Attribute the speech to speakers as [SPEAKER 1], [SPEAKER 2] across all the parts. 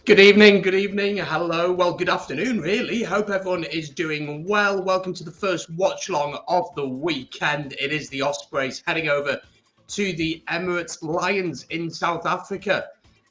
[SPEAKER 1] Good evening, hello, well, good afternoon, really. Hope everyone is doing well. Welcome to the first watch-along of the weekend. It is the Ospreys heading over to the Emirates Lions in South Africa.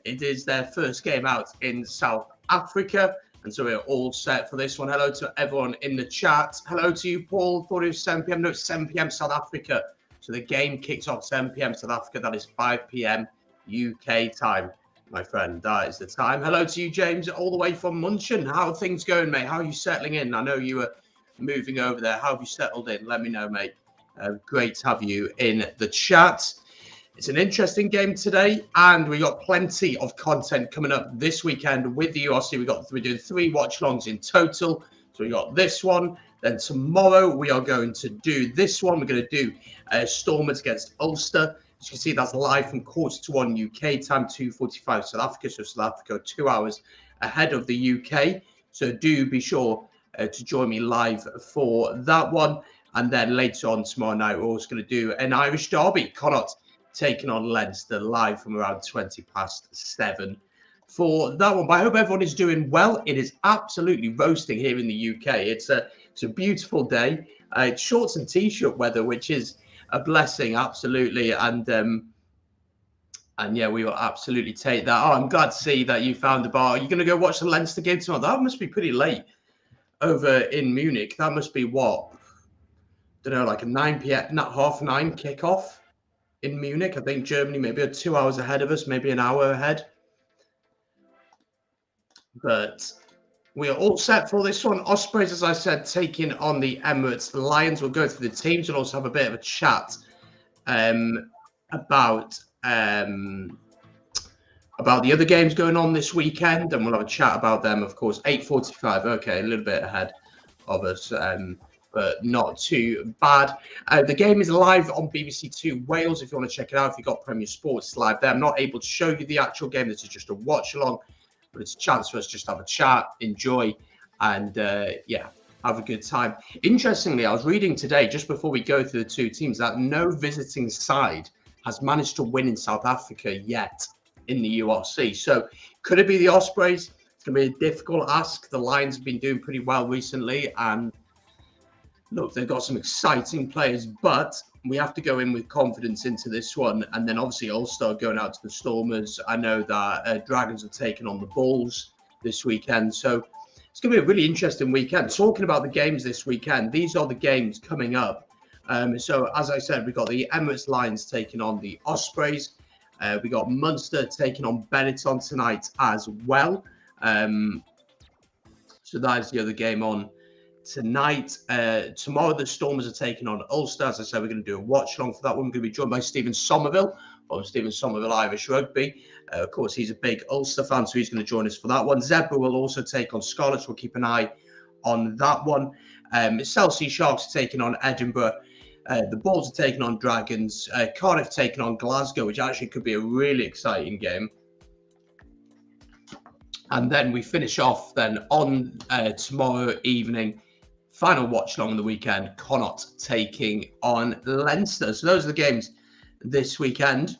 [SPEAKER 1] It is their first game out in South Africa, and so we're all set for this one. Hello to everyone in the chat. Hello to you, Paul. Thought it was 7 p.m. No, it's 7 p.m. South Africa. So the game kicks off 7 p.m. South Africa. That is 5 p.m. UK time. My friend, that is the time. Hello to you, James, all the way from Munchen. How are things going, mate? How are you settling in? I know you were moving over there. How have you settled in? Let me know, mate. Great to have you in the chat. It's an interesting game today, and we got plenty of content coming up this weekend with the URC. We're doing 3 watch-alongs in total. So we got this one. Then tomorrow we are going to do this one. We're going to do Stormers against Ulster. As you can see, that's live from 1:45 UK time, 2:45 South Africa. So South Africa 2 hours ahead of the UK. So do be sure to join me live for that one. And then later on tomorrow night, we're also going to do an Irish derby. Connacht taking on Leinster live from around 7:20 for that one. But I hope everyone is doing well. It is absolutely roasting here in the UK. It's a beautiful day. It's shorts and t-shirt weather, which is a blessing, absolutely, and yeah, we will absolutely take that. Oh, I'm glad to see that you found the bar. Are you going to go watch the Leinster game tomorrow? That must be pretty late over in Munich. That must be what? I don't know, like a 9 p.m., not 9:30 kickoff in Munich. I think Germany maybe are 2 hours ahead of us, maybe an hour ahead. But we are all set for this one. Ospreys, as I said, taking on the Emirates Lions. We'll go through the teams. We'll also have a bit of a chat about the other games going on this weekend, and we'll have a chat about them, of course. 8:45, okay, a little bit ahead of us, but not too bad. The game is live on BBC Two Wales. If you want to check it out, if you've got Premier Sports, it's live there. I'm not able to show you the actual game. This is just a watch-along. But it's a chance for us just to have a chat, enjoy, and yeah, have a good time. Interestingly, I was reading today, just before we go through the two teams, that no visiting side has managed to win in South Africa yet in the URC. So could it be the Ospreys? It's going to be a difficult ask. The Lions have been doing pretty well recently, and look, they've got some exciting players, but we have to go in with confidence into this one. And then obviously Ulster going out to the Stormers. I know that Dragons have taken on the Bulls this weekend. So it's going to be a really interesting weekend. Talking about the games this weekend, these are the games coming up. So as I said, we've got the Emirates Lions taking on the Ospreys. We got Munster taking on Benetton tonight as well. So that is the other game on tonight. Tomorrow, the Stormers are taking on Ulster. As I said, we're going to do a watch-along for that one. We're going to be joined by Stephen Somerville from Stephen Somerville Irish Rugby. Of course, he's a big Ulster fan, so he's going to join us for that one. Zebra will also take on Scarlets. We'll keep an eye on that one. Chelsea Sharks are taking on Edinburgh. The Bulls are taking on Dragons. Cardiff taking on Glasgow, which actually could be a really exciting game. And then we finish off then on tomorrow evening. Final watch along on the weekend, Connacht taking on Leinster. So those are the games this weekend.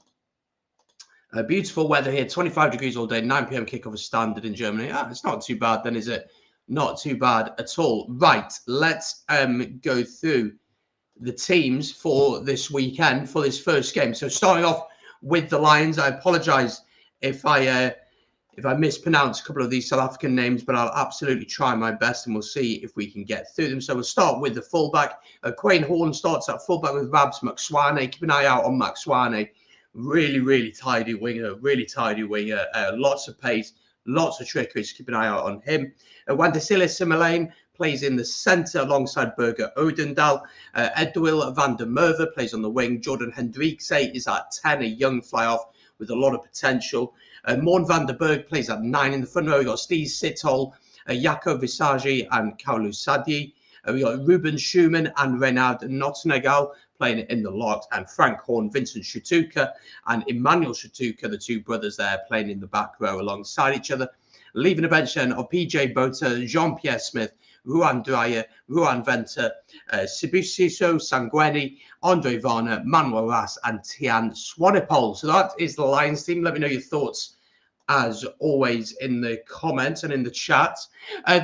[SPEAKER 1] Beautiful weather here, 25 degrees all day, 9 p.m. kickoff is standard in Germany. It's not too bad then, is it? Not too bad at all. Right, let's go through the teams for this weekend, for this first game. So starting off with the Lions, I apologise if I mispronounce a couple of these South African names, but I'll absolutely try my best and we'll see if we can get through them. So we'll start with the fullback. Quain Horn starts at fullback with Rabs Macswane. Keep an eye out on Macswane. Really tidy winger, lots of pace, lots of trickery. So keep an eye out on him. Wandisile Simelane plays in the centre alongside Berger Odendal. Edwil van der Merwe plays on the wing. Jordan Hendrikse is at 10, a young fly-off with a lot of potential. Morn van der Berg plays at 9 in the front row. We've got Steve Sithole, Jaco Visagi and Kaulu Sadie. We got Ruben Schumann and Renard Nottingham playing in the lock, and Frank Horn, Vincent Shutuka and Emmanuel Shutuka, the two brothers there, playing in the back row alongside each other. Leaving the bench then of PJ Bota, Jean-Pierre Smith, Ruan Dreyer, Ruan Venter, Sibusiso Sangueni, Andre Varner, Manuel Ras, and Tian Swanepoel. So that is the Lions team. Let me know your thoughts as always in the comments and in the chat.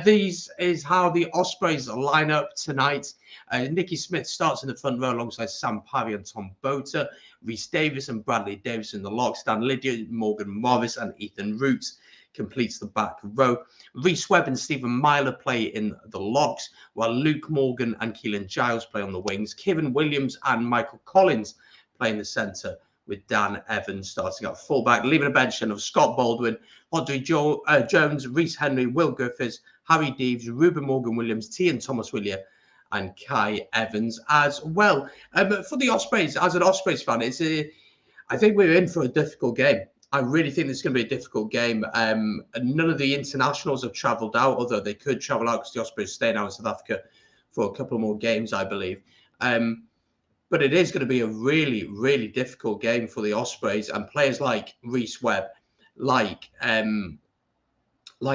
[SPEAKER 1] These is how the Ospreys line up tonight. Nicky Smith starts in the front row alongside Sam Parry and Tom Bota. Rhys Davis and Bradley Davis in the lock. Stan Lydia, Morgan Morris and Ethan Root completes the back row. Rhys Webb and Stephen Myler play in the locks, while Luke Morgan and Keelan Giles play on the wings. Kieran Williams and Michael Collins play in the centre, with Dan Evans starting at fullback, leaving a bench of Scott Baldwin, Audrey Jones, Reece Henry, Will Griffiths, Harry Deeves, Ruben Morgan-Williams, Tian Thomas-Willier, and Kai Evans as well. For the Ospreys, as an Ospreys fan, I think we're in for a difficult game. I really think it's going to be a difficult game. None of the internationals have travelled out, although they could travel out because the Ospreys stay now in South Africa for a couple more games, I believe. But it is going to be a really, really difficult game for the Ospreys, and players like Rhys Webb, like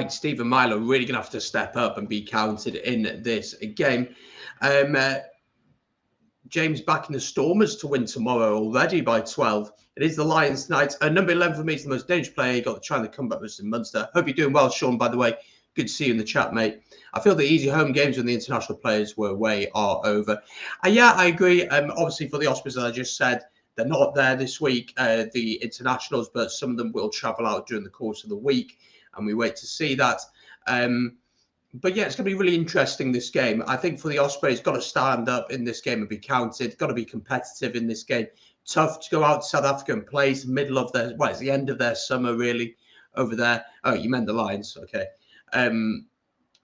[SPEAKER 1] Stephen Myler, really going to have to step up and be counted in this game. James backing the Stormers to win tomorrow already by 12. It is the Lions tonight. Number 11 for me is the most dangerous player. He got the try in the comeback versus Munster. Hope you're doing well, Sean, by the way. Good to see you in the chat, mate. I feel the easy home games when the international players were away are over. Yeah, I agree. Obviously, for the Ospreys, as I just said, they're not there this week, the internationals, but some of them will travel out during the course of the week, and we wait to see that. But yeah, it's going to be really interesting, this game. I think for the Ospreys, got to stand up in this game and be counted. Got to be competitive in this game. Tough to go out to South Africa and play. It's the middle of their, well, it's the end of their summer, really, over there. Oh, you meant the Lions. Okay.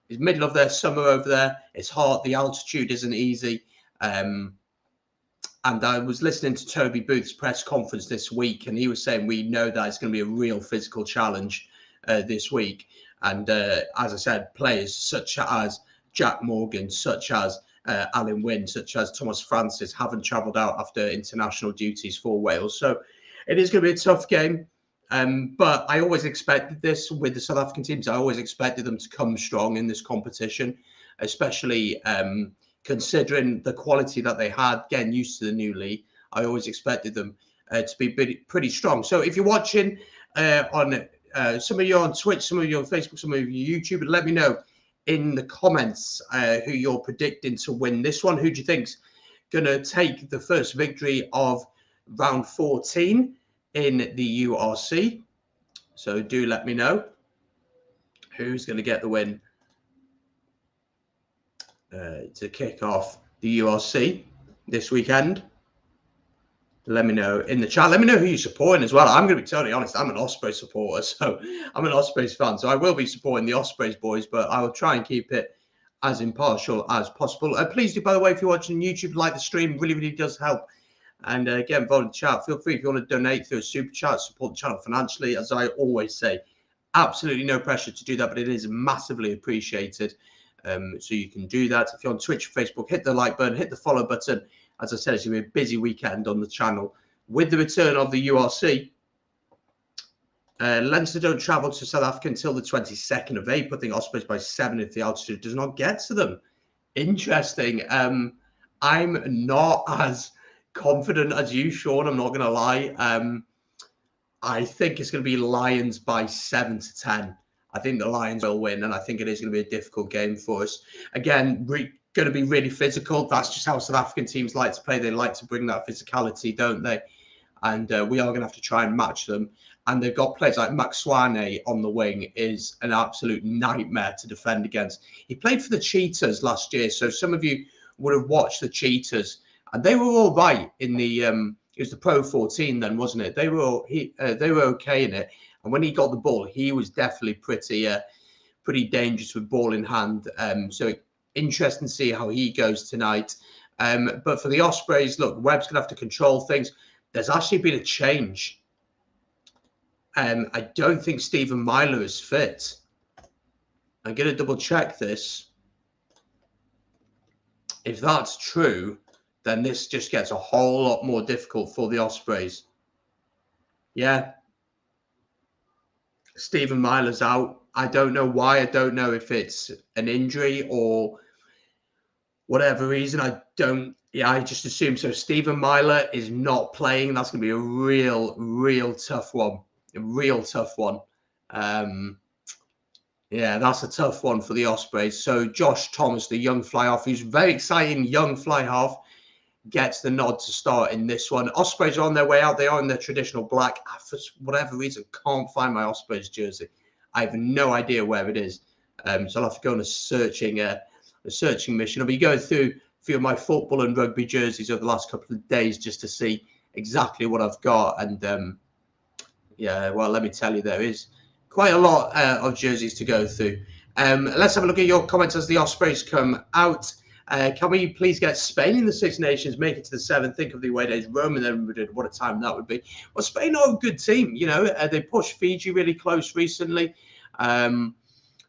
[SPEAKER 1] It's middle of their summer over there. It's hot. The altitude isn't easy. And I was listening to Toby Booth's press conference this week, and he was saying we know that it's going to be a real physical challenge this week. And as I said, players such as Jack Morgan, such as Alan Wynne, such as Thomas Francis haven't travelled out after international duties for Wales. So it is going to be a tough game. But I always expected this with the South African teams. I always expected them to come strong in this competition, especially considering the quality that they had, getting used to the new league. I always expected them to be pretty strong. So if you're watching on some of you on Twitch, some of you on Facebook, some of you on YouTube, let me know in the comments who you're predicting to win this one. Who do you think's going to take the first victory of round 14 in the URC? So do let me know who's going to get the win to kick off the URC this weekend. Let me know in the chat. Let me know who you're supporting as well. I'm going to be totally honest. I'm an Ospreys supporter, so I'm an Ospreys fan. So I will be supporting the Ospreys boys, but I will try and keep it as impartial as possible. Please do, by the way, if you're watching YouTube, like the stream. Really, really does help. And get involved in the chat. Feel free if you want to donate through a super chat, support the channel financially. As I always say, absolutely no pressure to do that, but it is massively appreciated. So you can do that. If you're on Twitch, Facebook, hit the like button, hit the follow button. As I said, it's going to be a busy weekend on the channel with the return of the URC. Leinster don't travel to South Africa until the 22nd of April. I think Ospreys by 7 if the altitude does not get to them. Interesting. I'm not as confident as you, Sean. I'm not going to lie. I think it's going to be Lions by 7-10. I think the Lions will win, and I think it is going to be a difficult game for us. Again, going to be really physical. That's just how South African teams like to play. They like to bring that physicality, don't they? And we are going to have to try and match them. And they've got players like Max Swane on the wing is an absolute nightmare to defend against. He played for the Cheetahs last year, so some of you would have watched the Cheetahs, and they were all right in the. It was the Pro 14 then, wasn't it? They were okay in it. And when he got the ball, he was definitely pretty dangerous with ball in hand. So interesting to see how he goes tonight. But for the Ospreys, look, Webb's going to have to control things. There's actually been a change. I don't think Stephen Myler is fit. I'm going to double check this. If that's true, then this just gets a whole lot more difficult for the Ospreys. Yeah. Stephen Myler's out. I don't know why. I don't know if it's an injury or whatever reason. I just assume so. Stephen Myler is not playing. That's going to be a real tough one. A real tough one. Yeah, that's a tough one for the Ospreys. So Josh Thomas, the young fly-half, who's very exciting young fly-half, gets the nod to start in this one. Ospreys are on their way out. They are in their traditional black. For whatever reason, can't find my Ospreys jersey. I have no idea where it is. So I'll have to go on a searching mission. I'll be going through a few of my football and rugby jerseys over the last couple of days just to see exactly what I've got. And yeah, well, let me tell you, there is quite a lot of jerseys to go through. Let's have a look at your comments as the Ospreys come out. Can we please get Spain in the Six Nations, make it to the 7th? Think of the away days, Rome and then Madrid. What a time that would be. Well, Spain are a good team. You know, they pushed Fiji really close recently.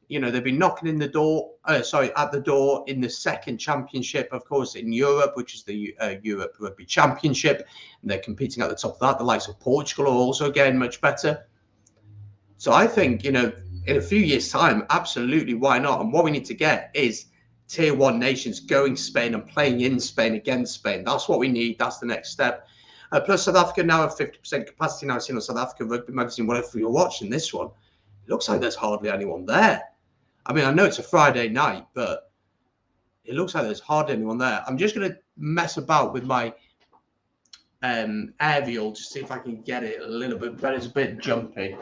[SPEAKER 1] You know, they've been knocking in the door, at the door in the second championship, of course, in Europe, which is the Europe Rugby Championship. And they're competing at the top of that. The likes of Portugal are also getting much better. So I think, you know, in a few years' time, absolutely, why not? And what we need to get is Tier 1 nations going Spain and playing in Spain against Spain. That's what we need. That's the next step. Plus, South Africa now have 50% capacity. Now, I've seen on South Africa Rugby Magazine, whatever you're watching this one, it looks like there's hardly anyone there. I mean, I know it's a Friday night, but it looks like there's hardly anyone there. I'm just going to mess about with my aerial to see if I can get it a little bit better. It's a bit jumpy.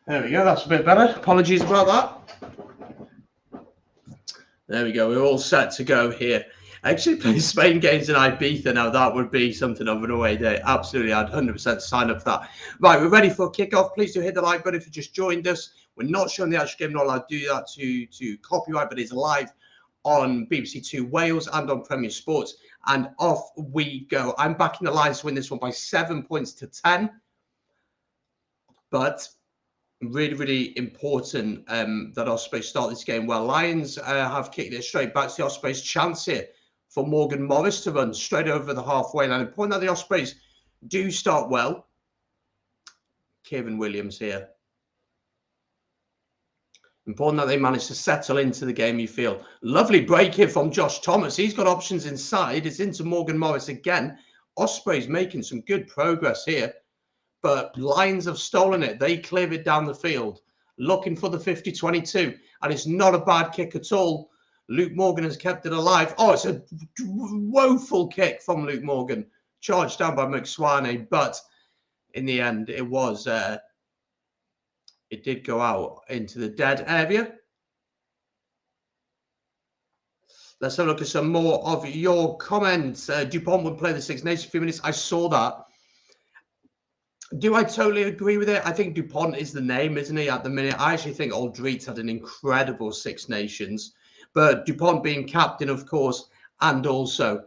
[SPEAKER 1] There we go. That's a bit better. Apologies about that. There we go. We're all set to go here. Actually, playing Spain games in Ibiza now, that would be something of an away day. Absolutely, I'd 100% sign up for that. Right, we're ready for kickoff. Please do hit the like button if you just joined us. We're not showing the actual game. Not allowed to do that to copyright, but it's live on BBC Two Wales and on Premier Sports. And off we go. I'm backing the Lions to win this one by 7 points to 10. But really, really important that Ospreys start this game well. Lions have kicked it straight back to the Ospreys. Chance here for Morgan Morris to run straight over the halfway line. Important that the Ospreys do start well. Kieran Williams here. Important that they manage to settle into the game, you feel. Lovely break here from Josh Thomas. He's got options inside. It's into Morgan Morris again. Ospreys making some good progress here. But Lions have stolen it. They clear it down the field, looking for the 50-22. And it's not a bad kick at all. Luke Morgan has kept it alive. Oh, it's a woeful kick from Luke Morgan. Charged down by McSwaney. But in the end, it was... it did go out into the dead area. Let's have a look at some more of your comments. Dupont would play the Six Nations for a few minutes. I saw that. Do I totally agree with it? I think Dupont is the name, isn't he, at the minute? I actually think Aldreets had an incredible Six Nations. But Dupont being captain, of course, and also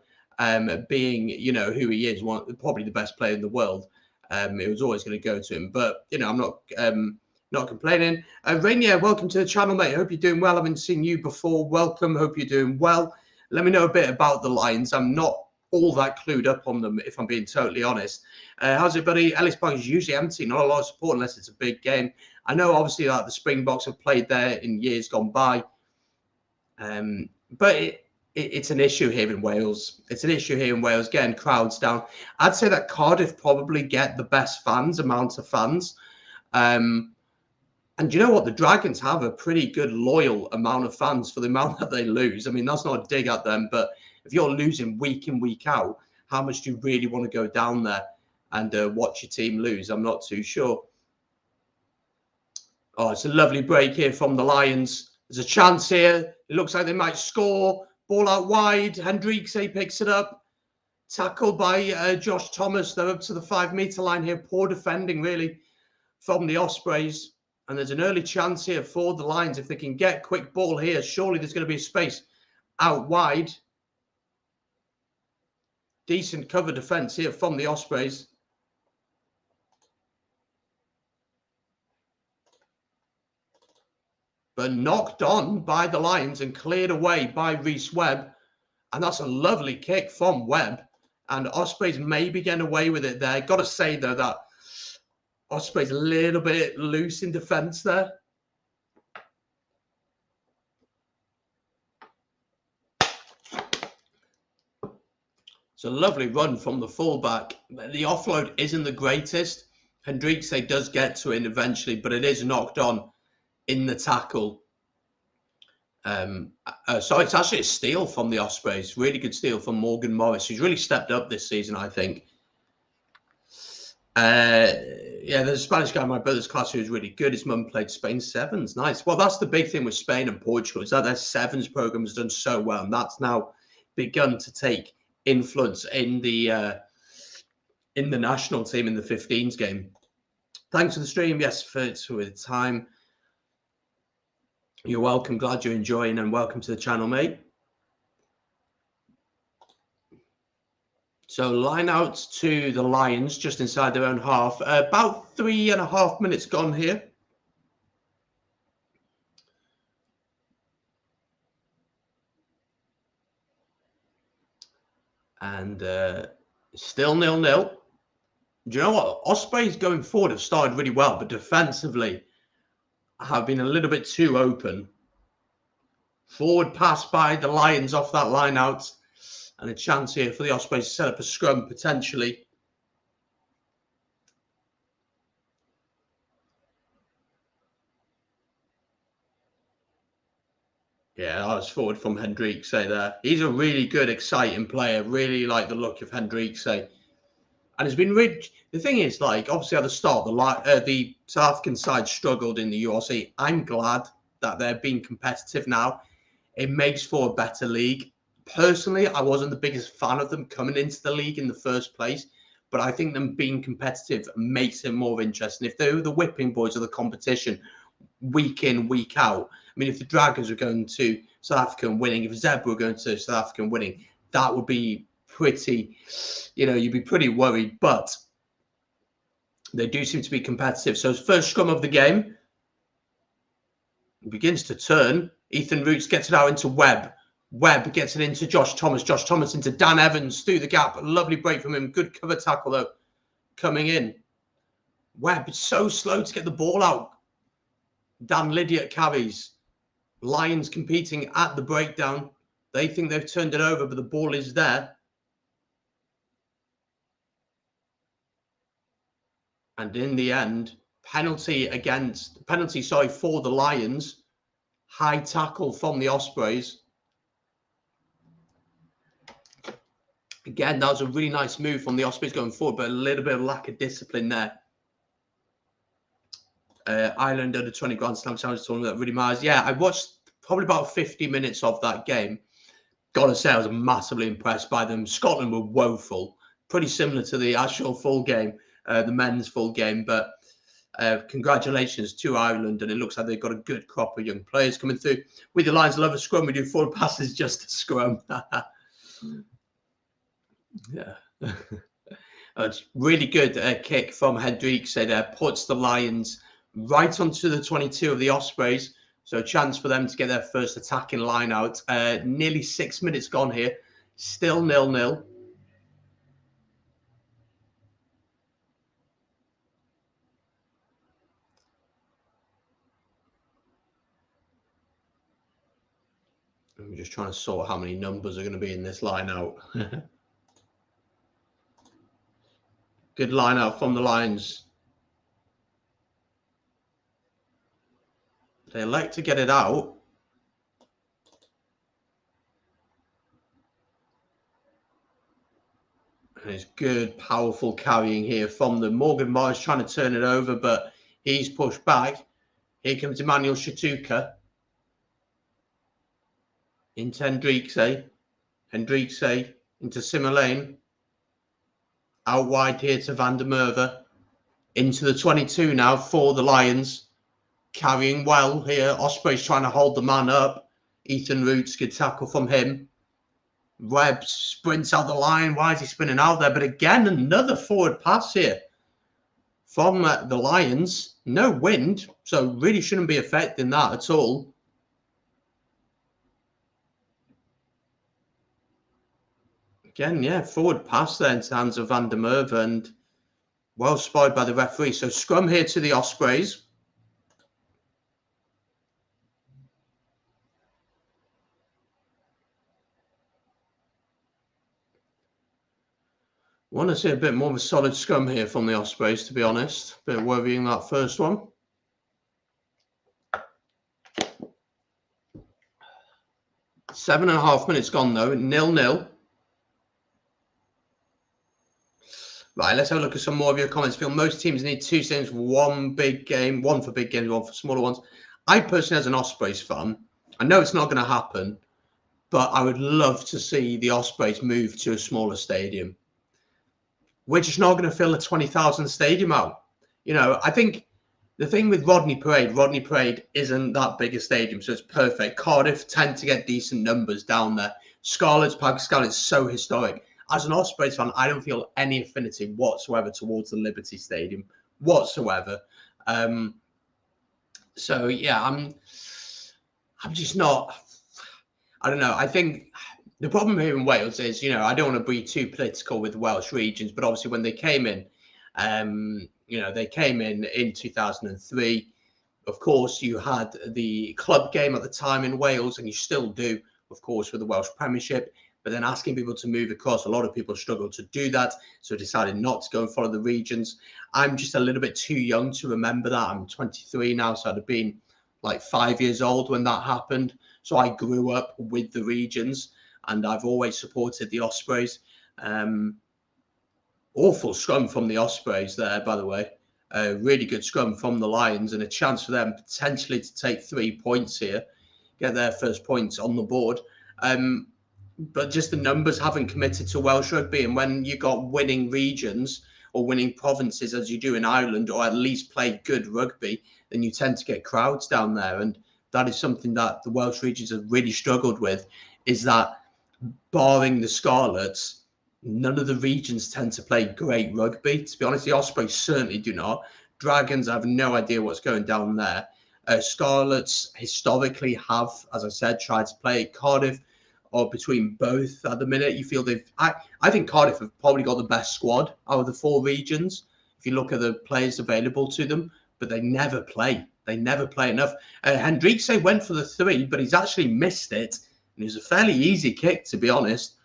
[SPEAKER 1] being, you know, who he is, probably the best player in the world, it was always going to go to him. But, you know, I'm not complaining. Rainier, welcome to the channel, mate. I hope you're doing well. I haven't seen you before. Welcome. Hope you're doing well. Let me know a bit about the Lions. I'm not all that clued up on them, if I'm being totally honest. How's it, buddy? Ellis Park is usually empty. Not a lot of support unless it's a big game. I know, obviously, that the Springboks have played there in years gone by. But it's an issue here in Wales. It's an issue here in Wales, getting crowds down. I'd say that Cardiff probably get the best amount of fans. And you know what? The Dragons have a pretty good, loyal amount of fans for the amount that they lose. I mean, that's not a dig at them, but if you're losing week in, week out, how much do you really want to go down there and watch your team lose? I'm not too sure. Oh, it's a lovely break here from the Lions. There's a chance here. It looks like they might score. Ball out wide. Hendrickse picks it up. Tackled by Josh Thomas. They're up to the 5-meter line here. Poor defending, really, from the Ospreys. And there's an early chance here for the Lions. If they can get quick ball here, surely there's going to be a space out wide. Decent cover defence here from the Ospreys. But knocked on by the Lions and cleared away by Reece Webb. And that's a lovely kick from Webb. And Ospreys may be getting away with it there. Got to say, though, that Ospreys a little bit loose in defence there. It's a lovely run from the fullback. The offload isn't the greatest. Hendrikse does get to it eventually, but it is knocked on in the tackle. So it's actually a steal from the Ospreys. Really good steal from Morgan Morris, who's really stepped up this season, I think. Yeah, there's a Spanish guy in my brother's class who was really good. His mum played Spain Sevens. Nice. Well, that's the big thing with Spain and Portugal, is that their Sevens program has done so well, and that's now begun to take influence in the national team in the 15s game. Thanks for the stream. Yes, for the time. You're welcome. Glad you're enjoying, and welcome to the channel, mate. So line out to the Lions just inside their own half. About 3.5 minutes gone here. And still 0-0. Do you know what? Ospreys going forward have started really well, but defensively have been a little bit too open. Forward pass by the Lions off that line out. And a chance here for the Ospreys to set up a scrum potentially. Yeah, that was forward from Hendrikse there. He's a really good, exciting player. Really like the look of Hendrikse. And it's been really... The thing is, like, obviously at the start, the South African side struggled in the URC. I'm glad that they're being competitive now. It makes for a better league. Personally, I wasn't the biggest fan of them coming into the league in the first place, but I think them being competitive makes it more interesting. If they were the whipping boys of the competition week in, week out, I mean, if the Dragons were going to South Africa and winning, if Zebra were going to South Africa and winning, that would be pretty, you'd be pretty worried, but they do seem to be competitive. So first scrum of the game begins to turn. Ethan Roots gets it out into Webb. Webb gets it into Josh Thomas. Josh Thomas into Dan Evans through the gap. A lovely break from him. Good cover tackle, though, coming in. Webb is so slow to get the ball out. Dan Lydiot carries. Lions competing at the breakdown. They think they've turned it over, but the ball is there. And in the end, penalty for the Lions. High tackle from the Ospreys. Again, that was a really nice move from the Ospreys going forward, but a little bit of lack of discipline there. Ireland under 20 Grand Slam Challenge tournament that really matters. Yeah, I watched probably about 50 minutes of that game. Gotta say, I was massively impressed by them. Scotland were woeful, pretty similar to the actual full game, the men's full game. But congratulations to Ireland, and it looks like they've got a good crop of young players coming through. With the Lions, I love a scrum. We do 4 passes just a scrum. Yeah. It's really good kick from Hendrikse there. Puts the Lions right onto the 22 of the Ospreys. So a chance for them to get their first attacking line out. Nearly 6 minutes gone here. Still 0-0. I'm just trying to sort how many numbers are going to be in this line out. Good line out from the Lions. They elect to get it out. And it's good, powerful carrying here from the Morgan Morris trying to turn it over, but he's pushed back. Here comes Emmanuel Shatuka. Into Hendrikse. Hendrikse into Simmerlane. Out wide here to Van der Merwe. Into the 22 now for the Lions. Carrying well here. Ospreys trying to hold the man up. Ethan Roots, good tackle from him. Webb sprints out the line. Why is he spinning out there? But again, another forward pass here from the Lions. No wind, so really shouldn't be affecting that at all. Again, yeah, forward pass there into the hands of Van der Merwe, and well spotted by the referee. So scrum here to the Ospreys. Want to see a bit more of a solid scrum here from the Ospreys, to be honest. A bit worrying, that first one. Seven and a half minutes gone, though. 0-0. Right, let's have a look at some more of your comments. I feel most teams need two stadiums, one big game, one for big games, one for smaller ones. I personally, as an Ospreys fan, I know it's not going to happen, but I would love to see the Ospreys move to a smaller stadium. We're just not going to fill a 20,000 stadium out. You know, I think the thing with Rodney Parade isn't that big a stadium, so it's perfect. Cardiff tend to get decent numbers down there. Scarlet's, Park Scarlet's so historic. As an Ospreys fan, I don't feel any affinity whatsoever towards the Liberty Stadium whatsoever. So yeah, I'm just not. I don't know. I think the problem here in Wales is, you know, I don't want to be too political with the Welsh regions, but obviously when they came in, you know, they came in 2003. Of course, you had the club game at the time in Wales, and you still do, of course, with the Welsh Premiership. But then asking people to move across, a lot of people struggled to do that, so decided not to go and follow the regions. I'm just a little bit too young to remember that. I'm 23 now, so I'd have been like 5 years old when that happened. So I grew up with the regions, and I've always supported the Ospreys. Awful scrum from the Ospreys there, by the way. Really good scrum from the Lions, and a chance for them potentially to take 3 points here, get their first points on the board. But just the numbers haven't committed to Welsh rugby. And when you got winning regions or winning provinces, as you do in Ireland, or at least play good rugby, then you tend to get crowds down there. And that is something that the Welsh regions have really struggled with, is that barring the Scarlets, none of the regions tend to play great rugby. To be honest, the Ospreys certainly do not. Dragons, I have no idea what's going down there. Scarlets historically have, as I said, tried to play Cardiff, or between both at the minute. You feel I think Cardiff have probably got the best squad out of the four regions, if you look at the players available to them, but they never play. They never play enough. Hendrickse went for the 3, but he's actually missed it. And it was a fairly easy kick, to be honest.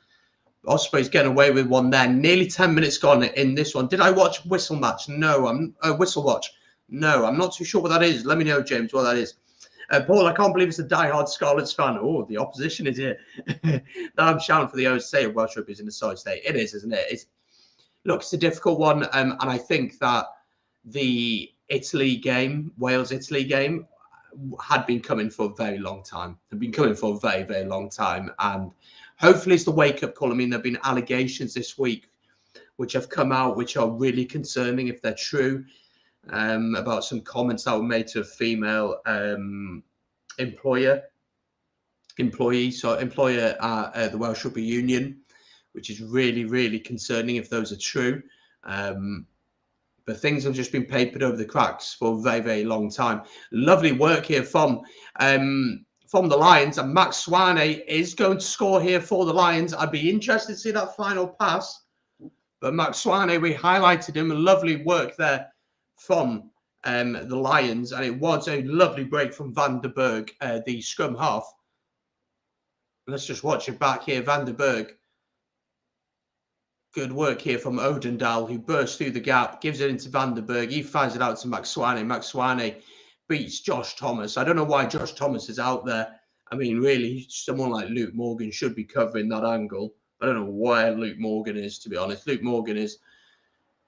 [SPEAKER 1] Ospreys getting away with one there. Nearly 10 minutes gone in this one. Did I watch Whistle Match? No, Whistle Watch. No, I'm not too sure what that is. Let me know, James, what that is. Paul, I can't believe it's a diehard Scarlets fan. Oh, the opposition is here. I'm shouting for the OSA of Welsh rugby is in a solid state. It is, isn't it? Look, it's a difficult one. And I think that the Italy game, Wales-Italy game, had been coming for a very long time. Had been coming for a very, very long time. And hopefully it's the wake-up call. I mean, there have been allegations this week which have come out, which are really concerning if they're true. About some comments that were made to a female employee at the Welsh Rugby Union, which is really, really concerning if those are true. But things have just been papered over the cracks for a very, very long time. Lovely work here from the Lions, and Max Swaney is going to score here for the Lions. I'd be interested to see that final pass, but Max Swaney, we highlighted him. Lovely work there from the Lions, and it was a lovely break from Van der Berg, the scrum half. Let's just watch it back here. Van der Berg. Good work here from Odendahl, who bursts through the gap, gives it into Van der Berg. He fires it out to Max Swaney. Max Swaney beats Josh Thomas. I don't know why Josh Thomas is out there. I mean, really, someone like Luke Morgan should be covering that angle. I don't know where Luke Morgan is, to be honest. Luke Morgan is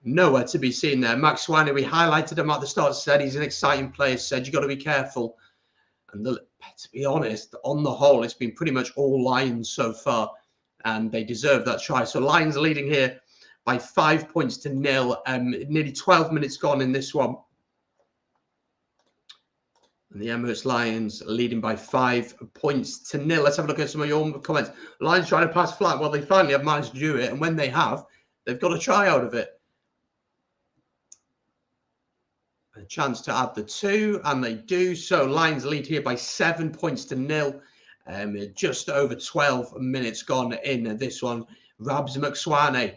[SPEAKER 1] nowhere to be seen there. Max Swaney, we highlighted him at the start, said he's an exciting player, said you got to be careful. And to be honest, on the whole, it's been pretty much all Lions so far, and they deserve that try. So Lions leading here by 5 points to 0. Nearly 12 minutes gone in this one. And the Emirates Lions leading by 5 points to 0. Let's have a look at some of your comments. Lions trying to pass flat. Well, they finally have managed to do it. And when they have, they've got a try out of it. A chance to add the 2, and they do. So Lions lead here by 7 points to 0. Just over 12 minutes gone in this one. Rabs McSwane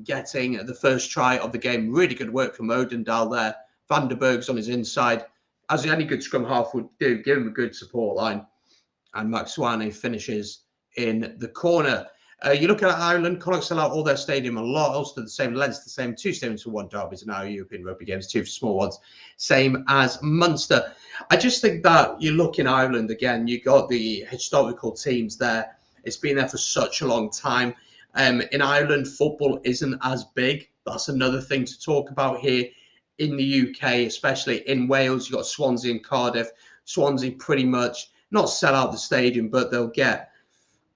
[SPEAKER 1] getting the first try of the game. Really good work from Odendal there. Vanderberg's on his inside, as any good scrum half would do. Give him a good support line. And McSwane finishes in the corner. You look at Ireland, Connacht sell out all their stadium a lot. Also the same length, the same 2 stadiums for 1 derbies and now European rugby games, 2 for small ones. Same as Munster. I just think that you look in Ireland again, you got the historical teams there. It's been there for such a long time. In Ireland, football isn't as big. That's another thing to talk about here in the UK, especially in Wales. You've got Swansea and Cardiff. Swansea pretty much not sell out the stadium, but they'll get,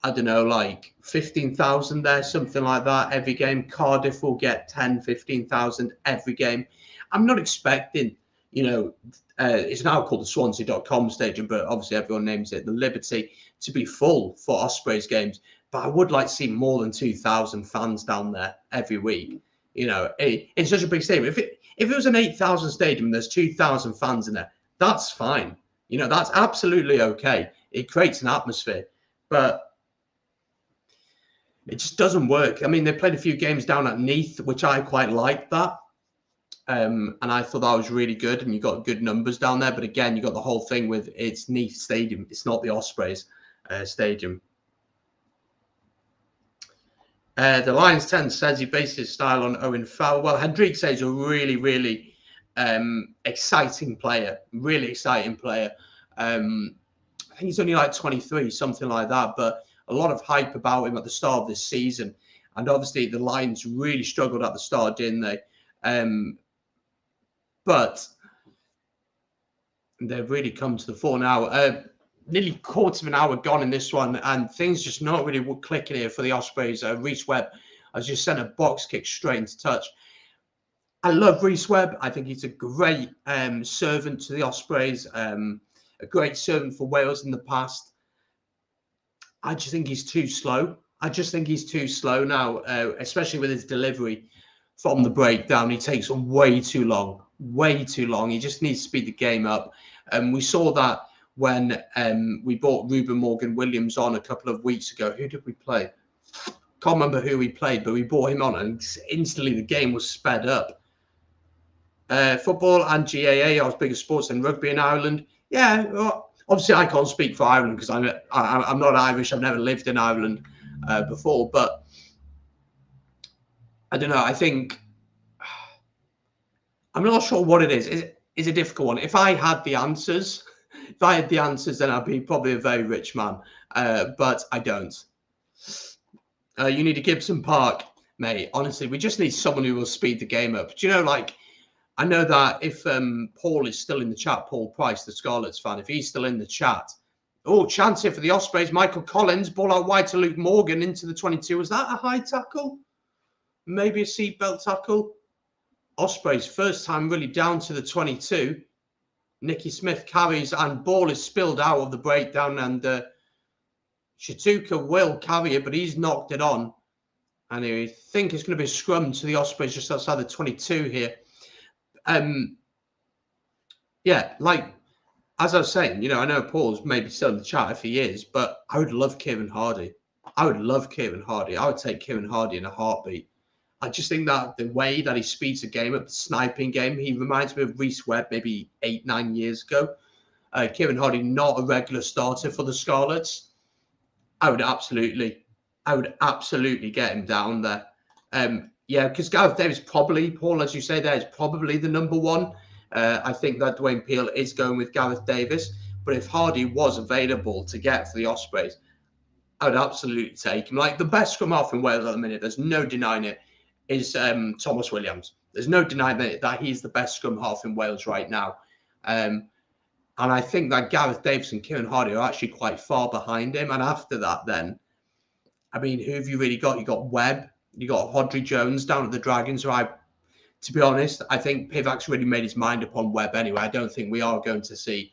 [SPEAKER 1] I don't know, like 15,000 there, something like that every game. Cardiff will get 10, 15,000 every game. I'm not expecting, you know, it's now called the Swansea.com stadium, but obviously everyone names it the Liberty, to be full for Ospreys games. But I would like to see more than 2,000 fans down there every week. You know, it's such a big stadium. If it was an 8,000 stadium and there's 2,000 fans in there, that's fine. You know, that's absolutely okay. It creates an atmosphere. But it just doesn't work. I mean, they played a few games down at Neath, which I quite liked that. And I thought that was really good. And you got good numbers down there. But again, you got the whole thing with it's Neath Stadium. It's not the Ospreys Stadium. The Lions 10 says he based his style on Owen Farrell. Well, Hendrik says a really, really exciting player. Really exciting player. I think he's only like 23, something like that. But a lot of hype about him at the start of this season. And obviously the Lions really struggled at the start, didn't they? But they've really come to the fore now. Nearly quarter of an hour gone in this one, and things just not really clicking here for the Ospreys. Reece Webb has just sent a box kick straight into touch. I love Reece Webb. I think he's a great servant to the Ospreys, a great servant for Wales in the past. I just think he's too slow. I just think he's too slow now, especially with his delivery from the breakdown. He takes way too long, way too long. He just needs to speed the game up. We saw that when we brought Ruben Morgan-Williams on a couple of weeks ago. Who did we play? Can't remember who we played, but we brought him on and instantly the game was sped up. Football and GAA are as big as sports than rugby in Ireland. Yeah, well, obviously I can't speak for Ireland because I'm not Irish. I've never lived in Ireland before, but I don't know. I think I'm not sure what it is. It's a difficult one. If I had the answers, then I'd be probably a very rich man. But I don't. You need a Gibson Park, mate. Honestly, we just need someone who will speed the game up. Do you know, like, I know that if Paul is still in the chat, Paul Price, the Scarlets fan, if he's still in the chat, oh, chance here for the Ospreys. Michael Collins, ball out wide to Luke Morgan into the 22. Was that a high tackle? Maybe a seatbelt tackle? Ospreys, first time really down to the 22. Nicky Smith carries and ball is spilled out of the breakdown, and Shatuka will carry it, but he's knocked it on. And I think it's going to be a scrum to the Ospreys just outside the 22 here. Yeah, like, as I was saying, you know, I know Paul's maybe still in the chat if he is, but I would love Kieran Hardy. I would love Kieran Hardy. I would take Kieran Hardy in a heartbeat. I just think that the way that he speeds the game up, the sniping game, he reminds me of Reece Webb maybe 8-9 years ago. Kieran Hardy, not a regular starter for the Scarlets. I would absolutely get him down there. Yeah, because Gareth Davis probably, Paul, as you say, there is probably the number one. I think that Dwayne Peel is going with Gareth Davis. But if Hardy was available to get for the Ospreys, I would absolutely take him. Like, the best scrum half in Wales at the minute, there's no denying it, is Thomas Williams. There's no denying that he's the best scrum half in Wales right now. And I think that Gareth Davis and Kieran Hardy are actually quite far behind him. And after that, then, I mean, who have you really got? You got Webb. You got Hodrie Jones down at the Dragons, who to be honest, I think Pivac's really made his mind upon Webb anyway. I don't think we are going to see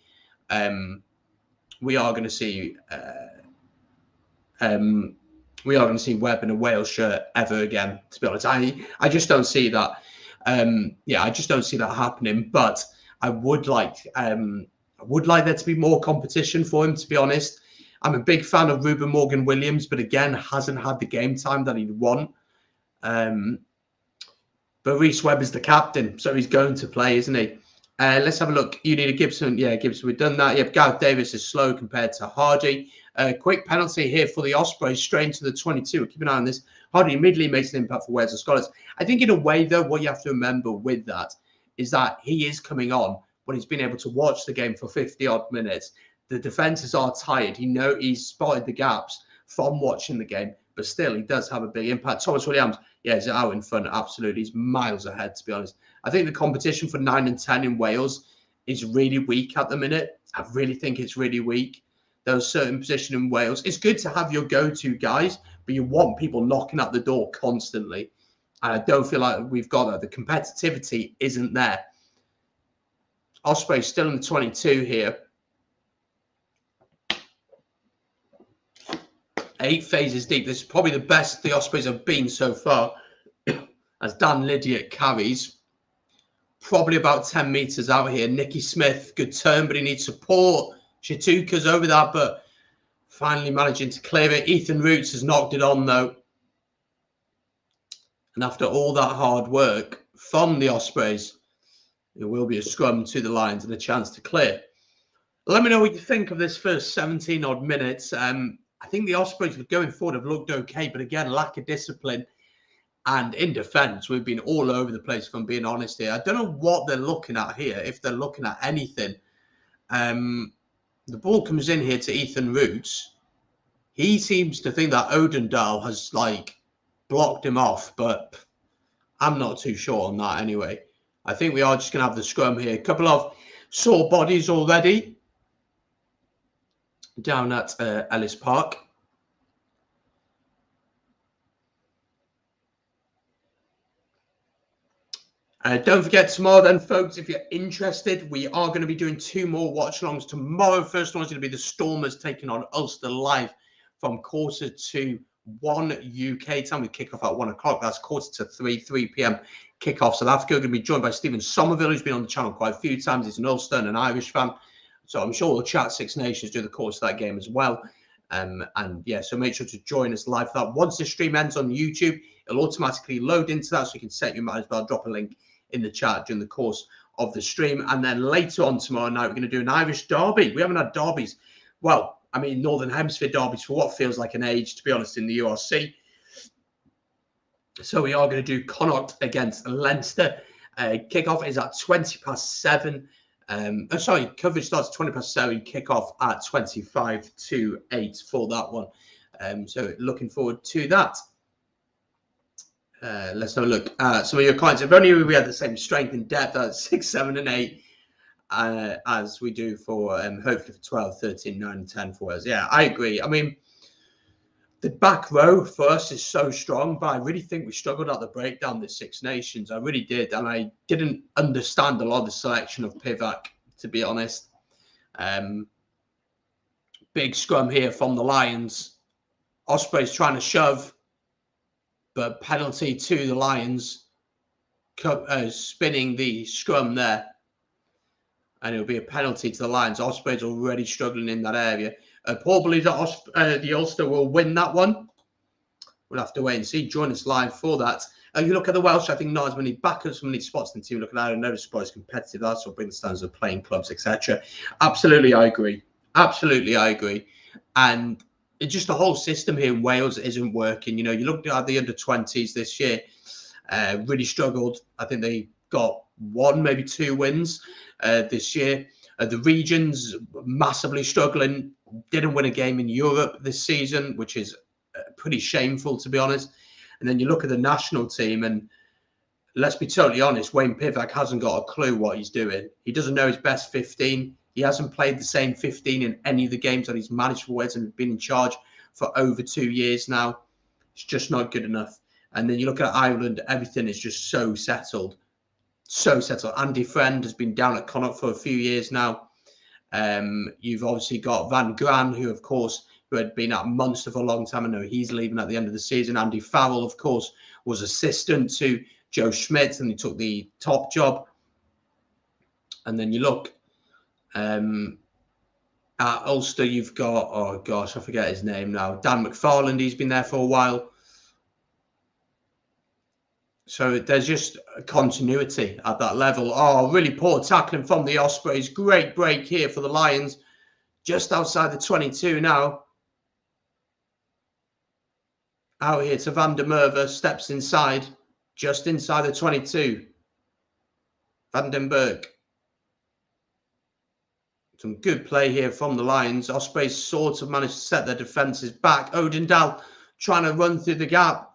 [SPEAKER 1] we are going to see Webb in a Wales shirt ever again. To be honest, I just don't see that. I just don't see that happening. But I would like there to be more competition for him. To be honest, I'm a big fan of Ruben Morgan-Williams, but again, hasn't had the game time that he'd want. But Reece Webb is the captain, so he's going to play, isn't he? Let's have a look. You need a Gibson. Yeah, Gibson, we've done that. Yep, Gareth Davis is slow compared to Hardy. Quick penalty here for the Ospreys, straight into the 22. Keep an eye on this. Hardy immediately makes an impact for Wales and Scotland. I think in a way, though, what you have to remember with that is that he is coming on when he's been able to watch the game for 50-odd minutes. The defences are tired. He's spotted the gaps from watching the game, but still, he does have a big impact. Thomas Williams, yeah, he's out in front. Absolutely. He's miles ahead, to be honest. I think the competition for 9 and 10 in Wales is really weak at the minute. I really think it's really weak. There's a certain position in Wales. It's good to have your go-to guys, but you want people knocking at the door constantly. And I don't feel like we've got that. The competitivity isn't there. Ospreys still in the 22 here. 8 phases deep. This is probably the best the Ospreys have been so far. As Dan Lydiot carries. Probably about 10 metres out here. Nicky Smith, good turn, but he needs support. Shatuka's over that, but finally managing to clear it. Ethan Roots has knocked it on, though. And after all that hard work from the Ospreys, there will be a scrum to the Lions and a chance to clear. Let me know what you think of this first 17-odd minutes. I think the Ospreys going forward have looked okay, but again, lack of discipline. And in defence, we've been all over the place, if I'm being honest here. I don't know what they're looking at here, if they're looking at anything. The ball comes in here to Ethan Roots. He seems to think that Odendal has, blocked him off, but I'm not too sure on that anyway. I think we are just going to have the scrum here. A couple of sore bodies already down at Ellis Park. Don't forget tomorrow then, folks, if you're interested, we are going to be doing 2 more watch-alongs tomorrow. First one is going to be the Stormers taking on Ulster live from 1:45 UK time. We kick off at 1 o'clock. That's 3 p.m. kickoff. South Africa are going to be joined by Stephen Somerville, who's been on the channel quite a few times. He's an Ulster and an Irish fan. So I'm sure we'll chat Six Nations during the course of that game as well. So make sure to join us live for that. Once the stream ends on YouTube, it'll automatically load into that, so you can set your mind as well. Drop a link in the chat during the course of the stream. And then later on tomorrow night, we're going to do an Irish derby. We haven't had derbies. Well, I mean, Northern Hemisphere derbies for what feels like an age, to be honest, in the URC. So we are going to do Connacht against Leinster. Kickoff is at 7:20. Coverage starts at 7:20. Kickoff at 7:25 for that one. So looking forward to that. Let's have a look at some of your comments. If only we had the same strength and depth at 6, 7, and 8 as we do for hopefully for 12, 13, 9, and 10 for us. Yeah, I agree. I mean, the back row for us is so strong, but I really think we struggled at the breakdown this Six Nations. I really did, and I didn't understand a lot of the selection of Pivac, to be honest. Big scrum here from the Lions. Ospreys trying to shove, but penalty to the Lions, spinning the scrum there. And it'll be a penalty to the Lions. Ospreys already struggling in that area. Paul believes that the Ulster will win that one. We'll have to wait and see. Join us live for that. You look at the Welsh, I think not as many backers, so many spots in the team. Looking at it, no surprise competitive. That's what brings the standards of playing clubs, etc. Absolutely, I agree. Absolutely, I agree. And it's just the whole system here in Wales isn't working. You know, you looked at the under-20s this year, really struggled. I think they got 1, maybe 2 wins this year. The regions massively struggling. Didn't win a game in Europe this season, which is pretty shameful, to be honest. And then you look at the national team, and let's be totally honest, Wayne Pivac hasn't got a clue what he's doing. He doesn't know his best 15. He hasn't played the same 15 in any of the games that he's managed for Wales and been in charge for over 2 years now. It's just not good enough. And then you look at Ireland, everything is just so settled. So settled. Andy Friend has been down at Connacht for a few years now. You've obviously got Van Gran, who had been at Munster for a long time. I know he's leaving at the end of the season. Andy Farrell, of course, was assistant to Joe Schmidt, and he took the top job. And then you look at Ulster, you've got, oh gosh, I forget his name now, Dan McFarland. He's been there for a while. So there's just a continuity at that level. Oh, really poor tackling from the Ospreys. Great break here for the Lions. Just outside the 22 now. Out here to Van der Merwe. Steps inside. Just inside the 22. Van den Berg. Some good play here from the Lions. Ospreys sort of managed to set their defences back. Odendaal trying to run through the gap.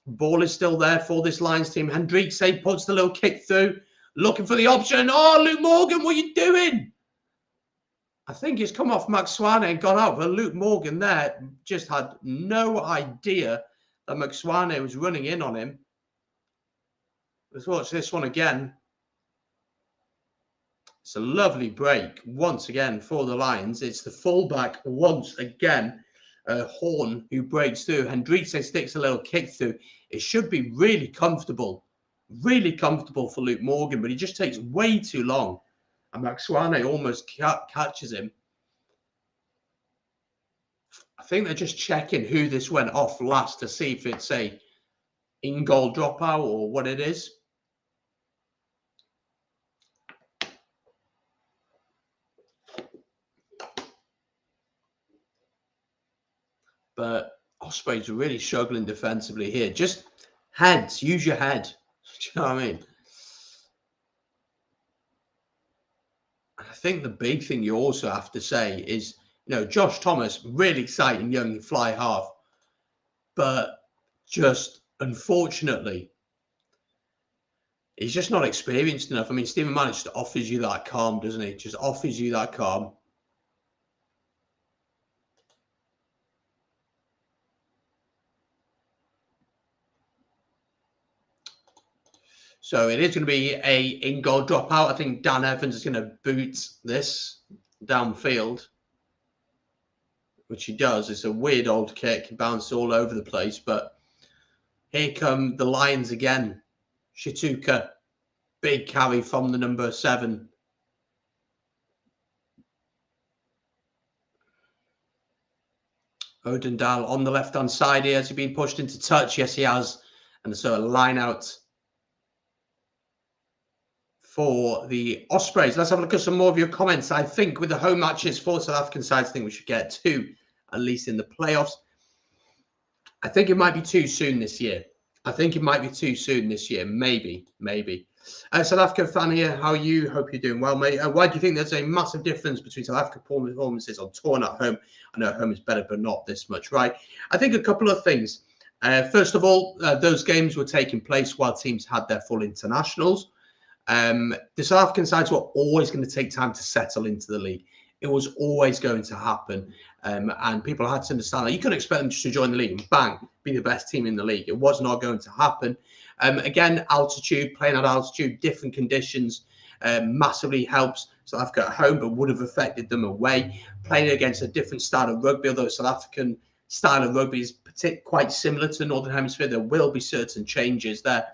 [SPEAKER 1] Ball is still there for this Lions team. Hendrikse puts the little kick through. Looking for the option. Oh, Luke Morgan, what are you doing? I think he's come off McSwane and gone out. But Luke Morgan there just had no idea that McSwane was running in on him. Let's watch this one again. It's a lovely break once again for the Lions. It's the fullback once again, Horn, who breaks through. Hendrikse sticks a little kick through. It should be really comfortable for Luke Morgan, but he just takes way too long. And McSwane almost catches him. I think they're just checking who this went off last to see if it's a in-goal dropout or what it is. But Ospreys are really struggling defensively here. Just heads. Use your head. Do you know what I mean? I think the big thing you also have to say is, you know, Josh Thomas, really exciting young fly half. But just, unfortunately, he's just not experienced enough. I mean, Stephen Mann just offers you that calm, doesn't he? Just offers you that calm. So it is going to be a in-goal dropout. I think Dan Evans is going to boot this downfield, which he does. It's a weird old kick. He bounced all over the place. But here come the Lions again. Shituka, big carry from the number 7. Odendaal on the left-hand side here. Has he been pushed into touch? Yes, he has. And so a line out for the Ospreys. Let's have a look at some more of your comments. I think with the home matches for South African sides, I think we should get 2, at least in the playoffs. I think it might be too soon this year. Maybe. South Africa fan here. How are you? Hope you're doing well, mate. Why do you think there's a massive difference between South African performances on tour and at home? I know home is better, but not this much, right? I think a couple of things. First of all, those games were taking place while teams had their full internationals. The South African sides were always going to take time to settle into the league. It was always going to happen. And people had to understand that you couldn't expect them just to join the league and bang, be the best team in the league. It was not going to happen. Again, altitude, playing at altitude, different conditions, massively helps South Africa at home, but would have affected them away. Playing against a different style of rugby, although South African style of rugby is quite similar to the Northern Hemisphere, there will be certain changes there.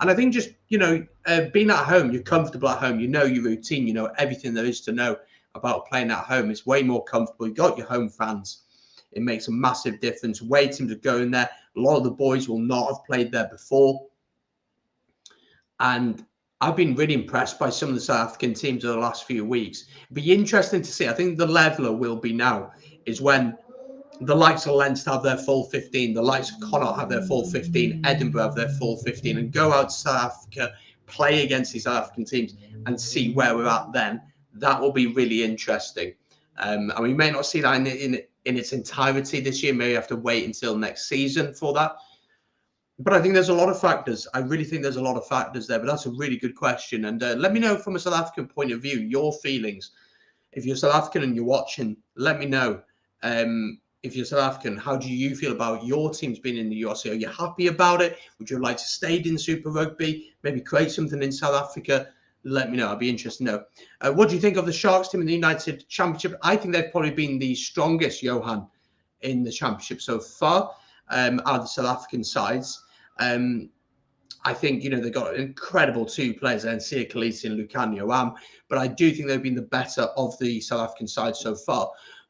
[SPEAKER 1] And I think just, you know, being at home, you're comfortable at home. You know your routine. You know everything there is to know about playing at home. It's way more comfortable. You've got your home fans. It makes a massive difference. Away teams are going there. A lot of the boys will not have played there before. And I've been really impressed by some of the South African teams over the last few weeks. It'll be interesting to see. I think the leveler will be now is when the likes of Leinster have their full 15, the likes of Connacht have their full 15, Edinburgh have their full 15, and go out to South Africa, play against these South African teams and see where we're at then. That will be really interesting. And we may not see that in its entirety this year. Maybe have to wait until next season for that. But I think there's a lot of factors. I really think there's a lot of factors there. But that's a really good question. And let me know from a South African point of view, your feelings. If you're South African and you're watching, let me know. If you're South African, how do you feel about your teams being in the URC? Are you happy about it? Would you like to stay in Super Rugby? Maybe create something in South Africa? let me know. I'd be interested to know. What do you think of the Sharks team in the United Championship? I think they've probably been the strongest, Johan, in the Championship so far, out of the South African sides. I think, they've got incredible two players there, Sia Khaleesi and Lukhanyo Am, but I do think they've been the better of the South African side so far.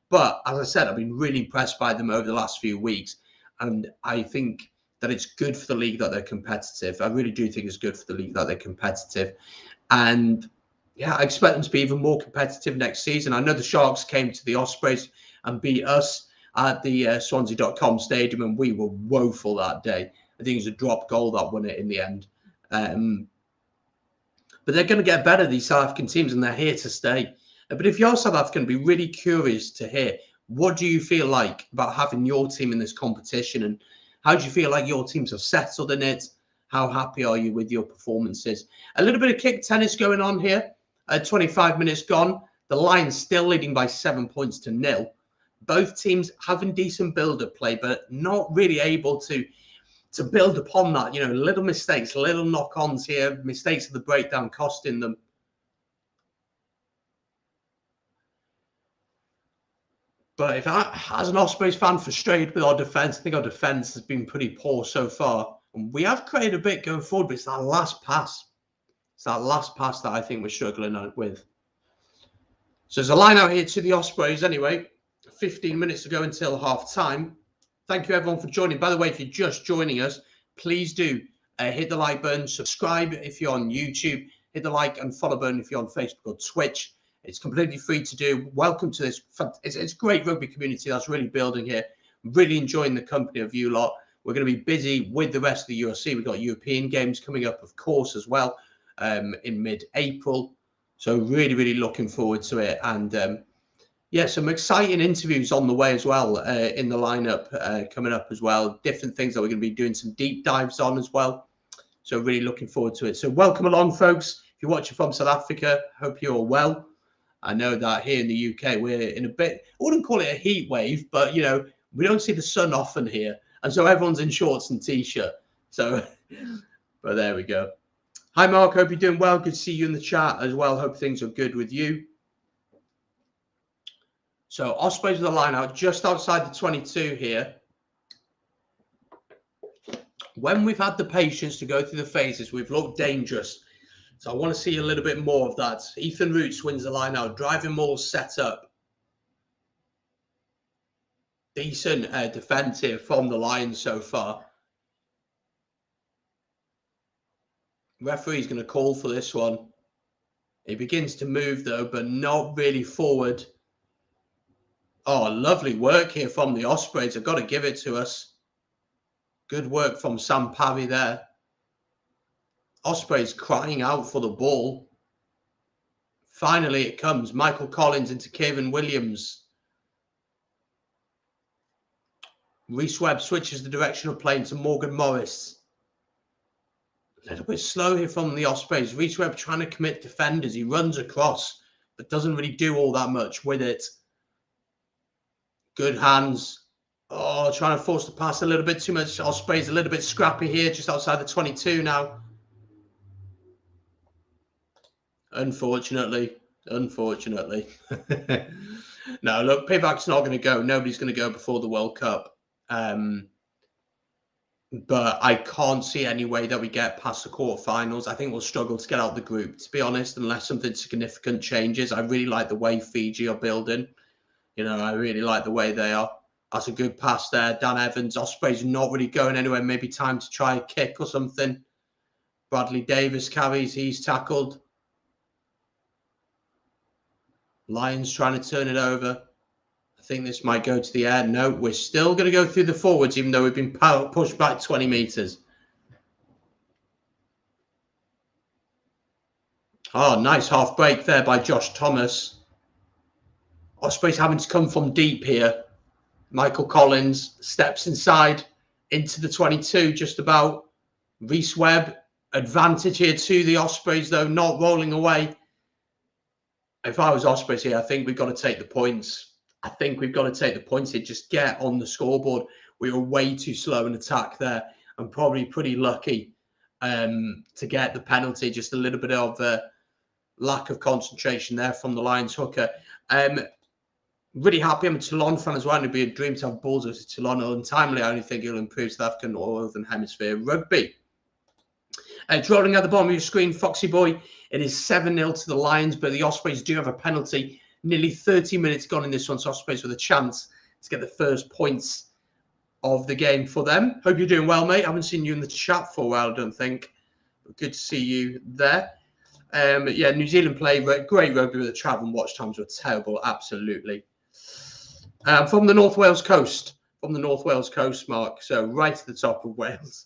[SPEAKER 1] But as I said, I've been really impressed by them over the last few weeks, and I think that it's good for the league that they're competitive. I really do think it's good for the league that they're competitive. And yeah, I expect them to be even more competitive next season. I know the Sharks came to the Ospreys and beat us at the Swansea.com stadium, and we were woeful that day. I think it was a drop goal that won it in the end. But they're going to get better, these South African teams, and they're here to stay. But if you're South African, I'd be really curious to hear, what do you feel like about having your team in this competition? And how do you feel like your teams have settled in it? How happy are you with your performances? A little bit of kick tennis going on here. 25 minutes gone. The Lions still leading by 7 points to 0. Both teams having decent build-up play, but not really able to build upon that. Little mistakes, little knock-ons here, mistakes of the breakdown costing them. But if I, as an Ospreys fan, frustrated with our defence, I think our defence has been pretty poor so far. And we have created a bit going forward, but it's that last pass. It's that last pass that I think we're struggling with. So there's a line out here to the Ospreys anyway. 15 minutes to go until half-time. Thank you, everyone, for joining. By the way, if you're just joining us, please do hit the like button, subscribe if you're on YouTube, hit the like and follow button if you're on Facebook or Twitch. It's completely free to do. Welcome to this. It's a great rugby community that's really building here. Really enjoying the company of you lot. We're going to be busy with the rest of the URC. We've got European games coming up, of course, as well, in mid-April. So really, really looking forward to it. And yeah, some exciting interviews on the way as well in the lineup coming up as well. Different things that we're going to be doing some deep dives on as well. So really looking forward to it. So welcome along, folks. If you're watching from South Africa, hope you're all well. I know that here in the UK, we're in a bit, I wouldn't call it a heat wave, but, we don't see the sun often here. And so everyone's in shorts and T-shirt. So, but there we go. Hi, Mark. Hope you're doing well. Good to see you in the chat as well. Hope things are good with you. So Ospreys with the line out just outside the 22 here. When we've had the patience to go through the phases, we've looked dangerous. So I want to see a little bit more of that. Ethan Roots wins the line out. Driving Maul's set up. Decent defense here from the Lions so far. Referee's going to call for this one. He begins to move though, but not really forward. Oh, lovely work here from the Ospreys. I've got to give it to us. Good work from Sam Parry there. Ospreys crying out for the ball. Finally, it comes. Michael Collins into Kieran Williams. Rhys Webb switches the direction of play to Morgan Morris. A little bit slow here from the Ospreys. Rhys Webb trying to commit defenders. He runs across, but doesn't really do all that much with it. Good hands. Oh, trying to force the pass a little bit too much. Ospreys a little bit scrappy here, just outside the 22 now. Unfortunately. No, look, Pivac's not going to go. Nobody's going to go before the World Cup. But I can't see any way that we get past the quarterfinals. I think we'll struggle to get out the group, to be honest, unless something significant changes. I really like the way Fiji are building. I really like the way they are. That's a good pass there. Dan Evans. Ospreys not really going anywhere. Maybe time to try a kick or something. Bradley Davis carries. He's tackled. Lions trying to turn it over. I think this might go to the air. No, we're still going to go through the forwards, even though we've been pushed back 20 metres. Oh, nice half break there by Josh Thomas. Ospreys having to come from deep here. Michael Collins steps inside into the 22, just about. Rhys Webb, advantage here to the Ospreys, though, not rolling away. If I was Ospreys here, I think we've got to take the points. Here. Just get on the scoreboard. We were way too slow in attack there. I'm probably pretty lucky to get the penalty. Just a little bit of lack of concentration there from the Lions hooker. Really happy. I'm a Toulon fan as well. It'd be a dream to have balls as Toulon. Untimely, I only think it'll improve South African or Northern Hemisphere rugby. Drawing at the bottom of your screen, Foxy Boy. It is 7-0 to the Lions, but the Ospreys do have a penalty. Nearly 30 minutes gone in this one, so Ospreys with a chance to get the first points of the game for them. Hope you're doing well, mate. I haven't seen you in the chat for a while, I don't think. But good to see you there. Yeah, New Zealand play great rugby, but the travel and watch times were terrible, absolutely. From the North Wales coast, Mark. So right at the top of Wales.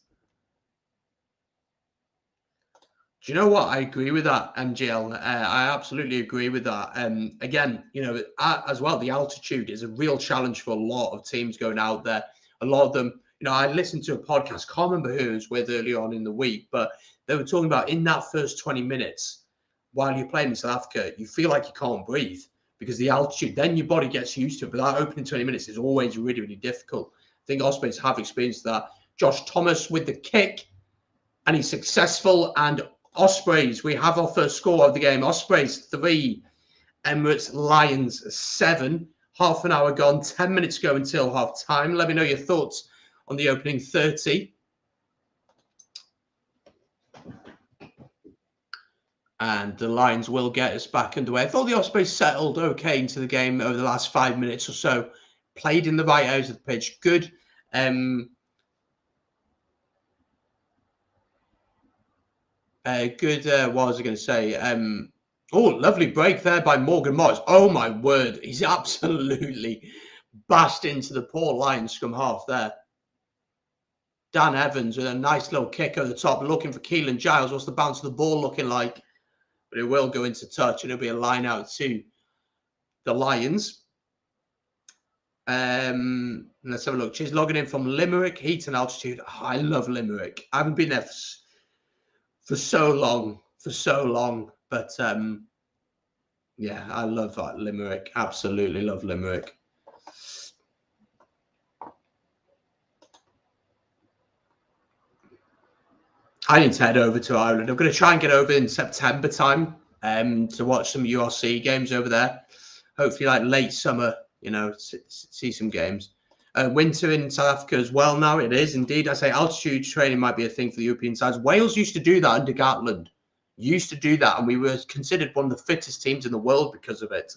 [SPEAKER 1] Do you know what? I agree with that, MGL. I absolutely agree with that. Again, you know, as well, the altitude is a real challenge for a lot of teams going out there. A lot of them, you know, I listened to a podcast, can't remember who it was with earlier on in the week, but they were talking about in that first 20 minutes while you're playing in South Africa, you feel like you can't breathe because the altitude, then your body gets used to it. But that opening 20 minutes is always really, really difficult. I think Ospreys have experienced that. Josh Thomas with the kick, and he's successful. And Ospreys, we have our first score of the game. Ospreys 3, Emirates Lions 7. Half an hour gone, 10 minutes go until half time. Let me know your thoughts on the opening 30. And the Lions will get us back underway. I thought the Ospreys settled okay into the game over the last 5 minutes or so. Played in the right areas of the pitch. Good. What was I going to say? Oh, lovely break there by Morgan Morris. Oh, my word. He's absolutely bashed into the poor Lions scrum half there. Dan Evans with a nice little kick over the top, looking for Keelan Giles. What's the bounce of the ball looking like? But it will go into touch, and it'll be a line out to the Lions. Let's have a look. She's logging in from Limerick, heat and altitude. Oh, I love Limerick. I haven't been there for so long, But yeah, I love that Limerick. Absolutely love Limerick. I need to head over to Ireland. I'm going to try and get over in September time to watch some URC games over there. Hopefully, like late summer, you know, see some games. Winter in South Africa as well now. It is indeed. I say altitude training might be a thing for the European sides. Wales used to do that under Gatland. Used to do that, and we were considered one of the fittest teams in the world because of it.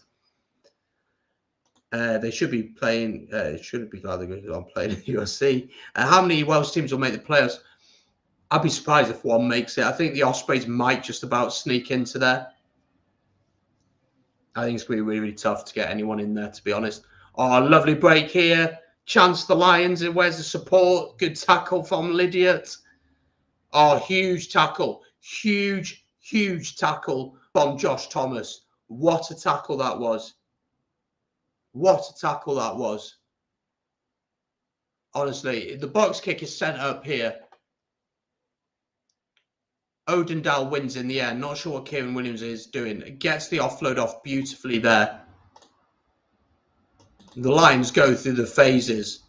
[SPEAKER 1] They should be playing. Should be glad they're on playing in the URC. How many Welsh teams will make the playoffs? I'd be surprised if one makes it. I think the Ospreys might just about sneak into there. I think it's going to be really, really tough to get anyone in there, to be honest. Oh, lovely break here. Chance the Lions. Where's the support? Good tackle from Lydiot. Oh, huge tackle. Huge tackle from Josh Thomas. What a tackle that was. What a tackle that was. Honestly, the box kick is sent up here. Odendal wins in the air. Not sure what Kieran Williams is doing. Gets the offload off beautifully there. The Lions go through the phases.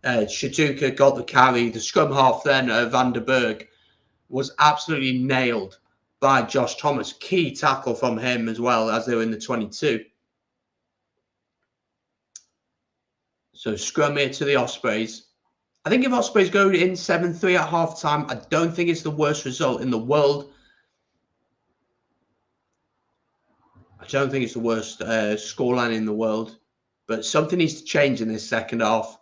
[SPEAKER 1] Shatuka got the carry. The scrum half then, Van der Berg, was absolutely nailed by Josh Thomas. Key tackle from him as well as they were in the 22. So scrum here to the Ospreys. I think if Ospreys go in 7-3 at half-time, I don't think it's the worst result in the world. I don't think it's the worst scoreline in the world. But something needs to change in this second half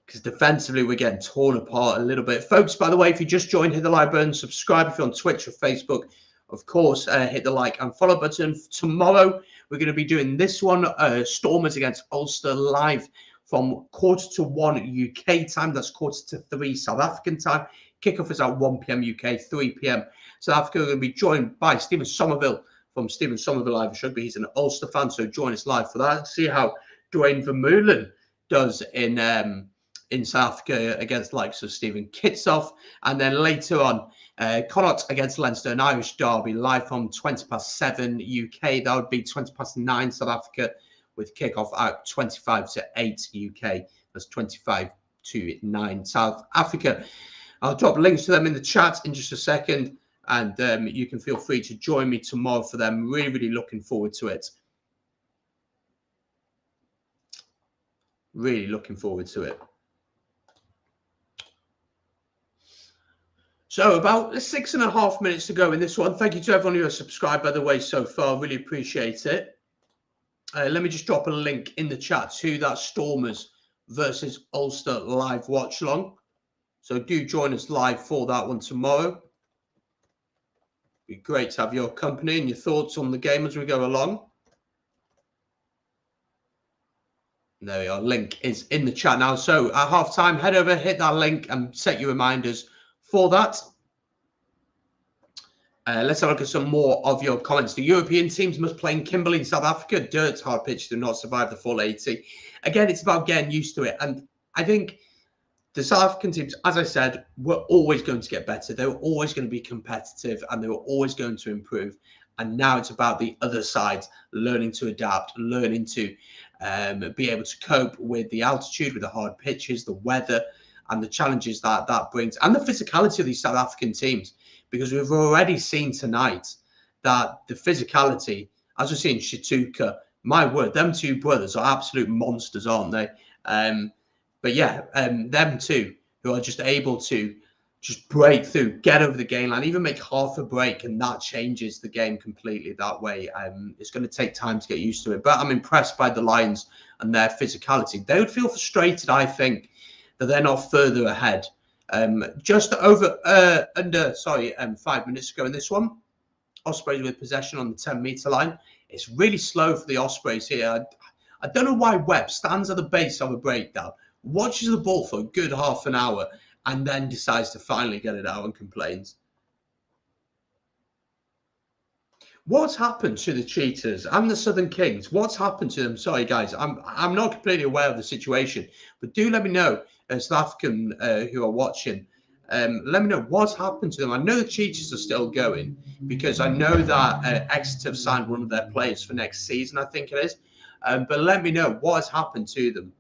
[SPEAKER 1] because defensively we're getting torn apart a little bit. Folks, by the way, if you just joined, hit the like button, subscribe if you're on Twitch or Facebook. Of course, hit the like and follow button. Tomorrow, we're going to be doing this one, Stormers against Ulster live from 1:45 UK time. That's 2:45 South African time. Kickoff is at 1 p.m. UK, 3 p.m. South Africa. We're going to be joined by Stephen Somerville from Stephen Somerville Irish Rugby. He's an Ulster fan, so join us live for that. See how Dwayne Vermeulen does in South Africa against likes of Stephen Kitsoff. And then later on, Connacht against Leinster, an Irish derby, live from 7:20 UK. That would be 9:20 South Africa, with kickoff at 8 UK. That's 9:25 South Africa. I'll drop links to them in the chat in just a second. And you can feel free to join me tomorrow for them. Really, really looking forward to it. Really looking forward to it. So about 6.5 minutes to go in this one. Thank you to everyone who has subscribed, by the way, so far. Really appreciate it. Let me just drop a link in the chat to that Stormers versus Ulster live watch long. So do join us live for that one tomorrow. Be great to have your company and your thoughts on the game as we go along. And there we are. Link is in the chat now. So at half time, head over, hit that link and set your reminders for that. Let's have a look at some more of your comments. The European teams must play in Kimberley in South Africa. Dirt hard pitch do not survive the full 80. Again, it's about getting used to it. And I think the South African teams, as I said, were always going to get better. They were always going to be competitive and they were always going to improve. And now it's about the other side, learning to adapt, learning to be able to cope with the altitude, with the hard pitches, the weather, and the challenges that brings, and the physicality of these South African teams. Because we've already seen tonight that the physicality, as we've seen Shituka, my word, them two brothers are absolute monsters, aren't they? But yeah, them two who are just able to just break through, get over the game line, even make half a break, and that changes the game completely that way. It's going to take time to get used to it. But I'm impressed by the Lions and their physicality. They would feel frustrated, I think, that they're not further ahead. Just over under 5 minutes ago in this one, Ospreys with possession on the 10-metre line. It's really slow for the Ospreys here. I don't know why Webb stands at the base of a breakdown, watches the ball for a good half an hour, and then decides to finally get it out and complains. What's happened to the Cheetahs and the Southern Kings? What's happened to them? Sorry, guys, I'm not completely aware of the situation, but do let me know, South African who are watching. Let me know what's happened to them. I know the Cheetahs are still going because I know that Exeter have signed one of their players for next season, I think it is. But let me know what has happened to them.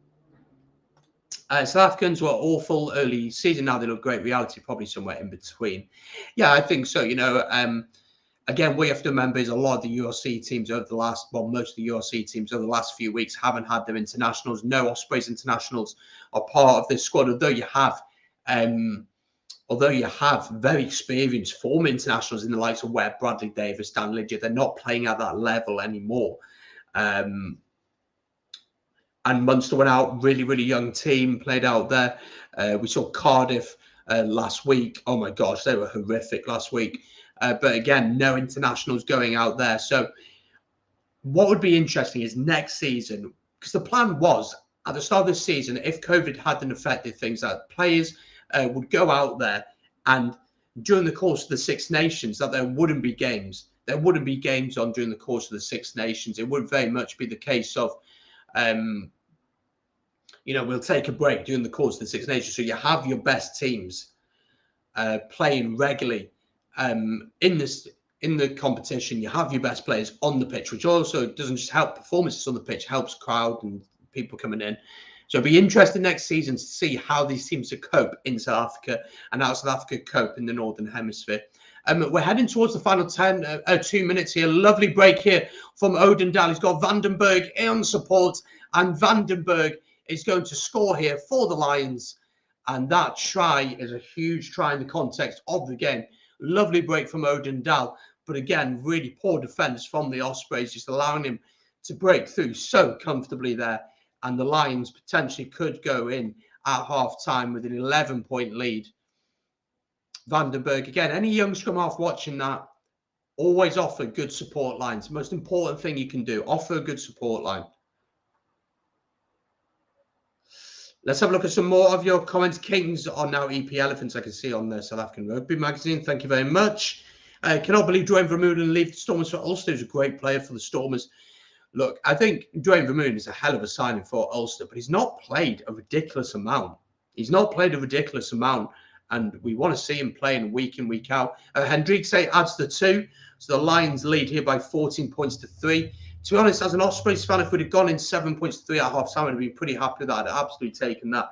[SPEAKER 1] South Africans were awful early season. Now they look great. Reality probably somewhere in between. Yeah, I think so. You know, again, what you have to remember is a lot of the URC teams over the last, well, most of the URC teams over the last few weeks haven't had their internationals. No Ospreys internationals are part of this squad, although you have very experienced former internationals in the likes of Webb, Bradley Davis, Dan Lidger. They're not playing at that level anymore. And Munster went out, really, really young team, played out there. We saw Cardiff last week. Oh, my gosh, they were horrific last week. But again, no internationals going out there. So what would be interesting is next season, because the plan was at the start of this season, if COVID hadn't affected things, that players would go out there and during the course of the Six Nations, that there wouldn't be games. There wouldn't be games on during the course of the Six Nations. It would very much be the case of, you know, we'll take a break during the course of the Six Nations. So you have your best teams playing regularly in the competition. You have your best players on the pitch, which also doesn't just help performances on the pitch, helps crowd and people coming in. So it'll be interesting next season to see how these teams cope in South Africa and how South Africa cope in the Northern Hemisphere. We're heading towards the final 2 minutes here. Lovely break here from Odendal. He's got Vandenberg on support, and Vandenberg is going to score here for the Lions. And that try is a huge try in the context of the game. Lovely break from Odendal. But again, really poor defence from the Ospreys, just allowing him to break through so comfortably there. And the Lions potentially could go in at half-time with an 11-point lead. Vandenberg, again, any young scrum half watching that, always offer good support lines. The most important thing you can do, offer a good support line. Let's have a look at some more of your comments. Kings are now EP Elephants, I can see on the South African Rugby magazine. Thank you very much. Cannot believe Dwayne Vermeulen leave the Stormers for Ulster. He's a great player for the Stormers. Look, I think Dwayne Vermeulen is a hell of a signing for Ulster, but he's not played a ridiculous amount. He's not played a ridiculous amount, and we want to see him playing week in, week out. Hendrikse adds the 2, so the Lions lead here by 14 points to 3. To be honest, as an Ospreys fan, if we'd have gone in 7 points to 3 at half-time, I'd be pretty happy with that. I'd have absolutely taken that.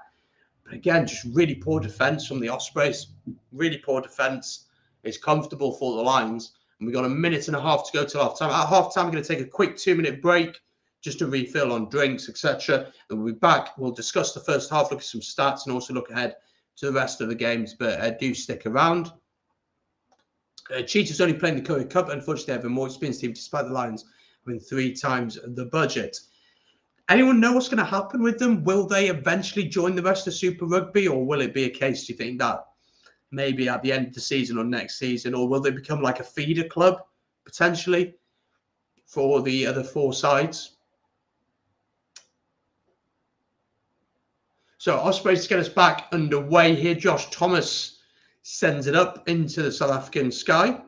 [SPEAKER 1] But again, just really poor defence from the Ospreys. Really poor defence. is comfortable for the Lions. And we've got a minute and a half to go till half time. At half time, we're going to take a quick 2-minute break just to refill on drinks, etc. And we'll be back. We'll discuss the first half, look at some stats, and also look ahead to the rest of the games. But do stick around. Cheetahs only playing the Currie Cup. Unfortunately, they have a more experienced team, despite the Lions having 3 times the budget. Anyone know what's going to happen with them? Will they eventually join the rest of Super Rugby, or will it be a case, do you think, that maybe at the end of the season or next season, or will they become like a feeder club, potentially, for the other 4 sides? So Ospreys to get us back underway here. Josh Thomas sends it up into the South African sky.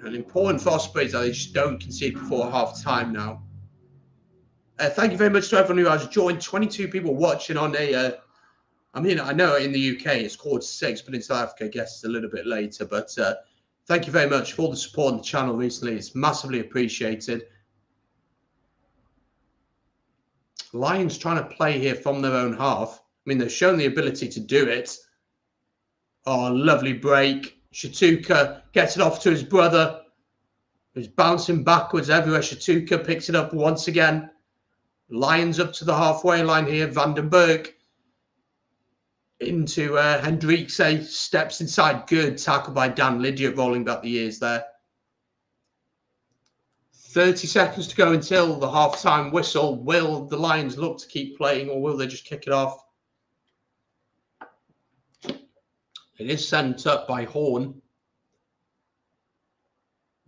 [SPEAKER 1] And important for Ospreys that they just don't concede before half time now. Thank you very much to everyone who has joined. 22 people watching on a... I mean, I know in the UK it's 6:15, but in South Africa, I guess it's a little bit later. But thank you very much for all the support on the channel recently. It's massively appreciated. Lions trying to play here from their own half. I mean, they've shown the ability to do it. Oh, lovely break. Shatuka gets it off to his brother, who's bouncing backwards everywhere. Shatuka picks it up once again. Lions up to the halfway line here. Vandenberg into Hendrikse. Steps inside. Good tackle by Dan Lydiot, rolling back the ears there. 30 seconds to go until the half-time whistle. Will the Lions look to keep playing, or will they just kick it off? It is sent up by Horn.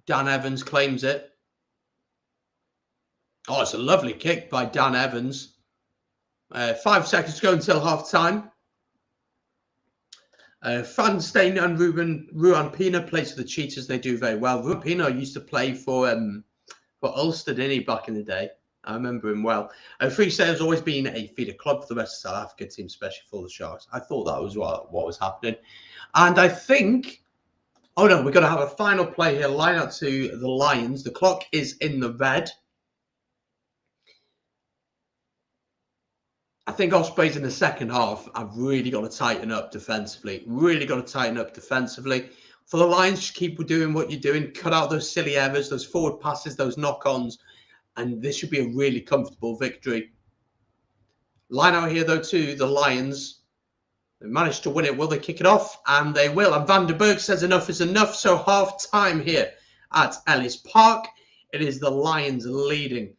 [SPEAKER 1] Dan Evans claims it. Oh, it's a lovely kick by Dan Evans. 5 seconds to go until half-time. Van Steen and Ruan Pienaar plays for the Cheetahs. They do very well. Ruan Pienaar used to play for Ulster, didn't he, back in the day? I remember him well. Free Sale has always been a feeder club for the rest of South Africa team, especially for the Sharks. I thought that was what was happening. And I think... Oh, no, we're going to have a final play here. Line out to the Lions. The clock is in the red. I think Ospreys in the second half have really got to tighten up defensively. Really got to tighten up defensively. For the Lions, just keep doing what you're doing. Cut out those silly errors, those forward passes, those knock-ons. And this should be a really comfortable victory. Line out here, though, to the Lions. They managed to win it. Will they kick it off? And they will. And Vandenberg says enough is enough. So half-time here at Ellis Park. It is the Lions leading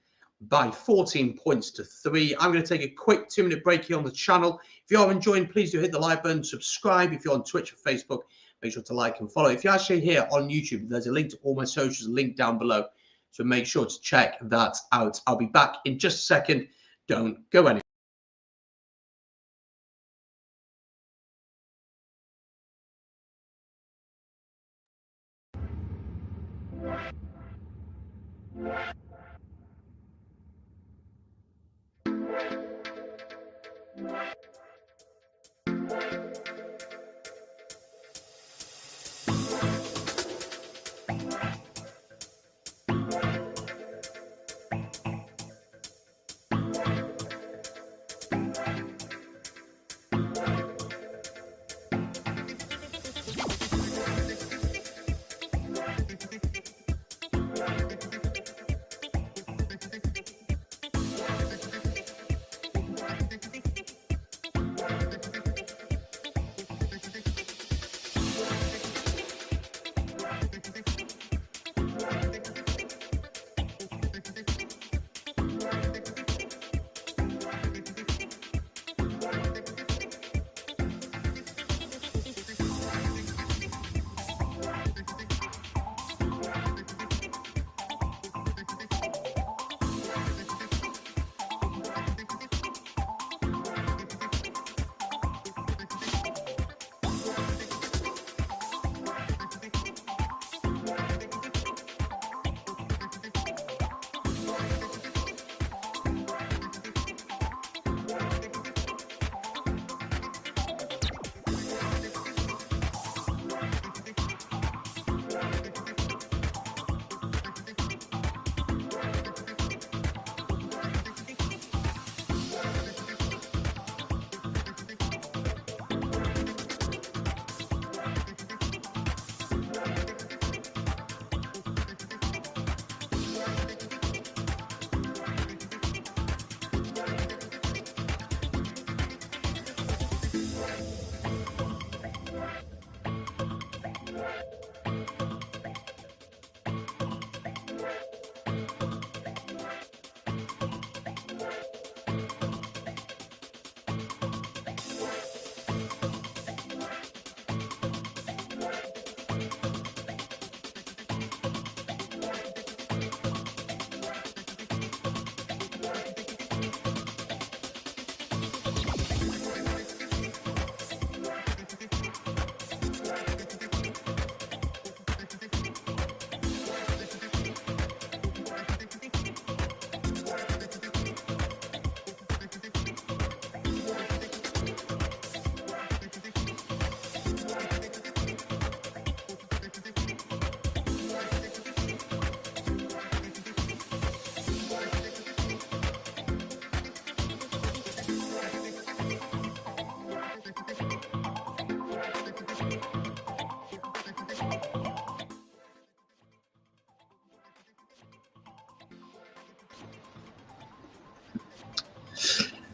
[SPEAKER 1] by 14 points to 3. I'm going to take a quick 2-minute break here on the channel. If you are enjoying, please do hit the like button, subscribe. If you're on Twitch or Facebook, make sure to like and follow. If you're actually here on YouTube, there's a link to all my socials linked down below. So make sure to check that out. I'll be back in just a second. Don't go anywhere.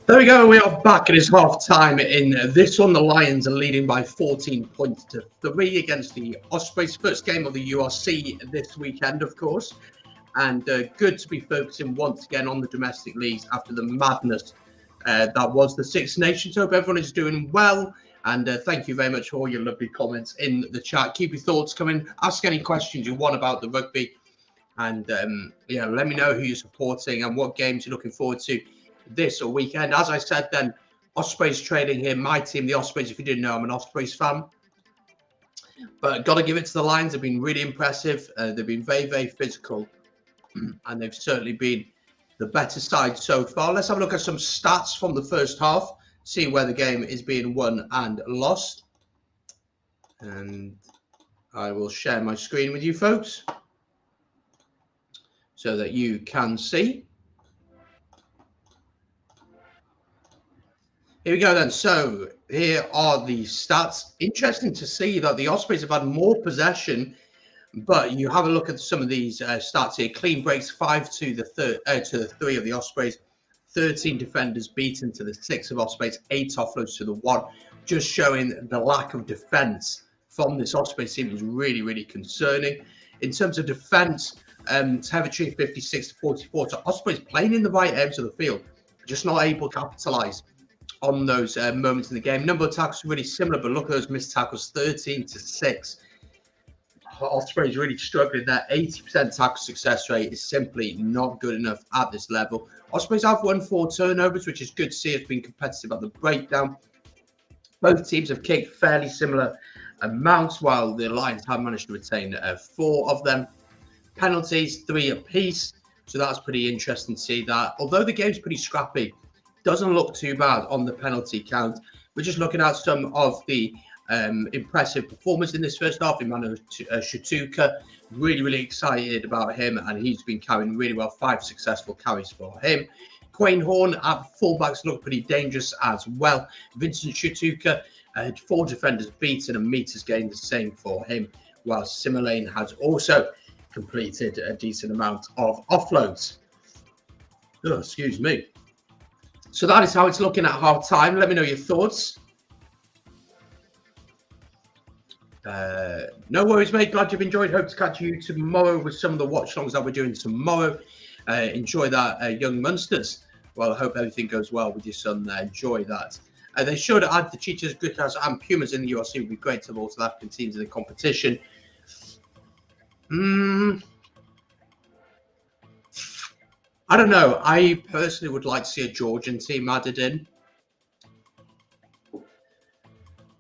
[SPEAKER 1] There we go. We are back. It is half time in this one. The Lions are leading by 14 points to 3 against the Ospreys. First game of the URC this weekend, of course. And good to be focusing once again on the domestic leagues after the madness that was the Six Nations. Hope everyone is doing well. And thank you very much for all your lovely comments in the chat. Keep your thoughts coming. Ask any questions you want about the rugby. And yeah, let me know who you're supporting and what games you're looking forward to this weekend. As I said then, Ospreys trading here. My team, the Ospreys, if you didn't know, I'm an Ospreys fan. But got to give it to the Lions. They've been really impressive. They've been very, very physical. And they've certainly been the better side so far. Let's have a look at some stats from the first half. See where the game is being won and lost. And I will share my screen with you folks so that you can see. Here we go then. So here are the stats. Interesting to see that the Ospreys have had more possession, but you have a look at some of these stats here. Clean breaks 5 to the 3 of the Ospreys, 13 defenders beaten to the 6 of Ospreys, 8 offloads to the 1. Just showing the lack of defence from this Ospreys team is really, really concerning. In terms of defence, territory 56 to 44. So Ospreys playing in the right areas of the field, just not able to capitalise on those moments in the game. Number of tackles really similar, but look at those missed tackles, 13 to 6. Ospreys really struggling there. 80% tackle success rate is simply not good enough at this level. Ospreys have won 4 turnovers, which is good to see. It's been competitive at the breakdown. Both teams have kicked fairly similar amounts, while the Lions have managed to retain 4 of them. Penalties, 3 apiece. So that's pretty interesting to see that. Although the game's pretty scrappy, doesn't look too bad on the penalty count. We're just looking at some of the impressive performance in this first half. Emmanuel Shatuka, really, really excited about him, and he's been carrying really well. 5 successful carries for him. Quain Horn at fullbacks look pretty dangerous as well. Vincent Shatuka, 4 defenders beaten and meters gained, the same for him, while Simulane has also completed a decent amount of offloads. Oh, excuse me. So that is how it's looking at half time. Let me know your thoughts. No worries, mate. Glad you've enjoyed. Hope to catch you tomorrow with some of the watch longs that we're doing tomorrow. Enjoy that, young Munsters. Well, I hope everything goes well with your son there. Enjoy that. They should add the Cheetahs, Griffiths, and Pumas in the URC. It would be great to have all South African teams in the competition. I don't know. I personally would like to see a Georgian team added in.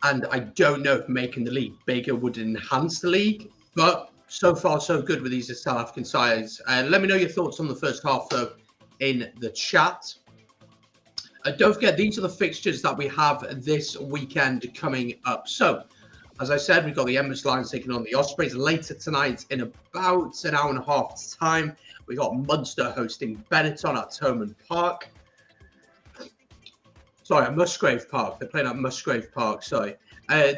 [SPEAKER 1] And I don't know if making the league bigger would enhance the league. But so far, so good with these South African sides. Let me know your thoughts on the first half, though, in the chat. Don't forget, these are the fixtures that we have this weekend coming up. So, as I said, we've got the Emirates Lions taking on the Ospreys later tonight in about an hour and a half's time. We got Munster hosting Benetton at Thomond Park. Sorry, at Musgrave Park. They're playing at Musgrave Park, sorry.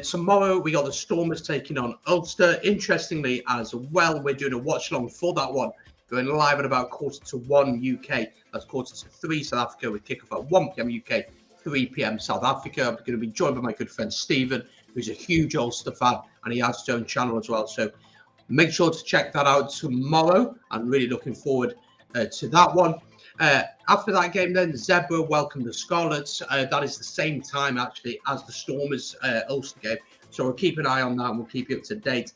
[SPEAKER 1] Tomorrow, we got the Stormers taking on Ulster. Interestingly, as well, we're doing a watch-along for that one. Going live at about 1:45 UK. That's 3:45 South Africa with kickoff at 1 p.m. UK, 3 p.m. South Africa. I'm going to be joined by my good friend Stephen, who's a huge Ulster fan, and he has his own channel as well. So make sure to check that out tomorrow. I'm really looking forward to that one. After that game then, Zebra welcome the Scarlets. That is the same time, actually, as the Stormers Ulster game. So we'll keep an eye on that and we'll keep you up to date.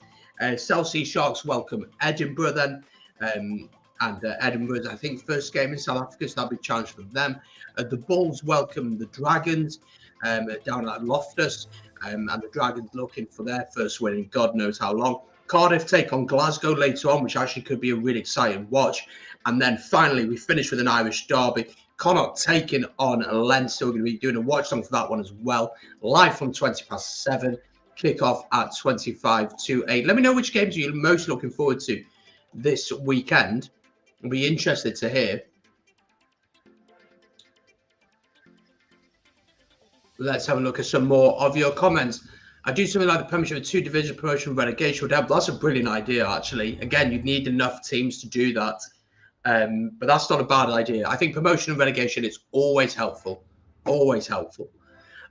[SPEAKER 1] South Sea Sharks welcome Edinburgh then. And Edinburgh's, I think, first game in South Africa, so that'll be a challenge for them. The Bulls welcome the Dragons down at Loftus. And the Dragons looking for their first win in God knows how long. Cardiff take on Glasgow later on, which actually could be a really exciting watch. And then finally, we finish with an Irish derby. Connacht taking on Leinster. We're going to be doing a watch song for that one as well. Live from 7:20. Kickoff at 7:25. Let me know which games you're most looking forward to this weekend. I'll be interested to hear. Let's have a look at some more of your comments. I do something like the Premiership with 2 division promotion relegation would help. That's a brilliant idea, actually. Again, you'd need enough teams to do that. But that's not a bad idea. I think promotion and relegation is always helpful. Always helpful.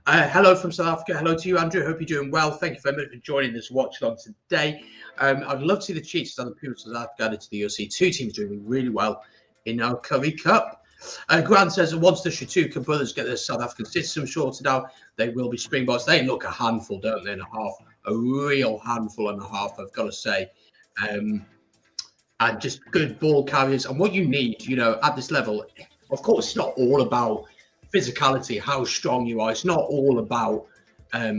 [SPEAKER 1] Hello from South Africa. Hello to you, Andrew. Hope you're doing well. Thank you very much for joining this watch along today. I'd love to see the Chiefs and the people of South Africa added to the URC. Two teams doing really well in our Curry Cup. Grant says that once the Shatuka brothers get their South African system sorted out, they will be Springboks. They look a handful, don't they, and a half? A real handful and a half, I've got to say. And just good ball carriers. And what you need, at this level, of course, it's not all about physicality, how strong you are. It's not all about, how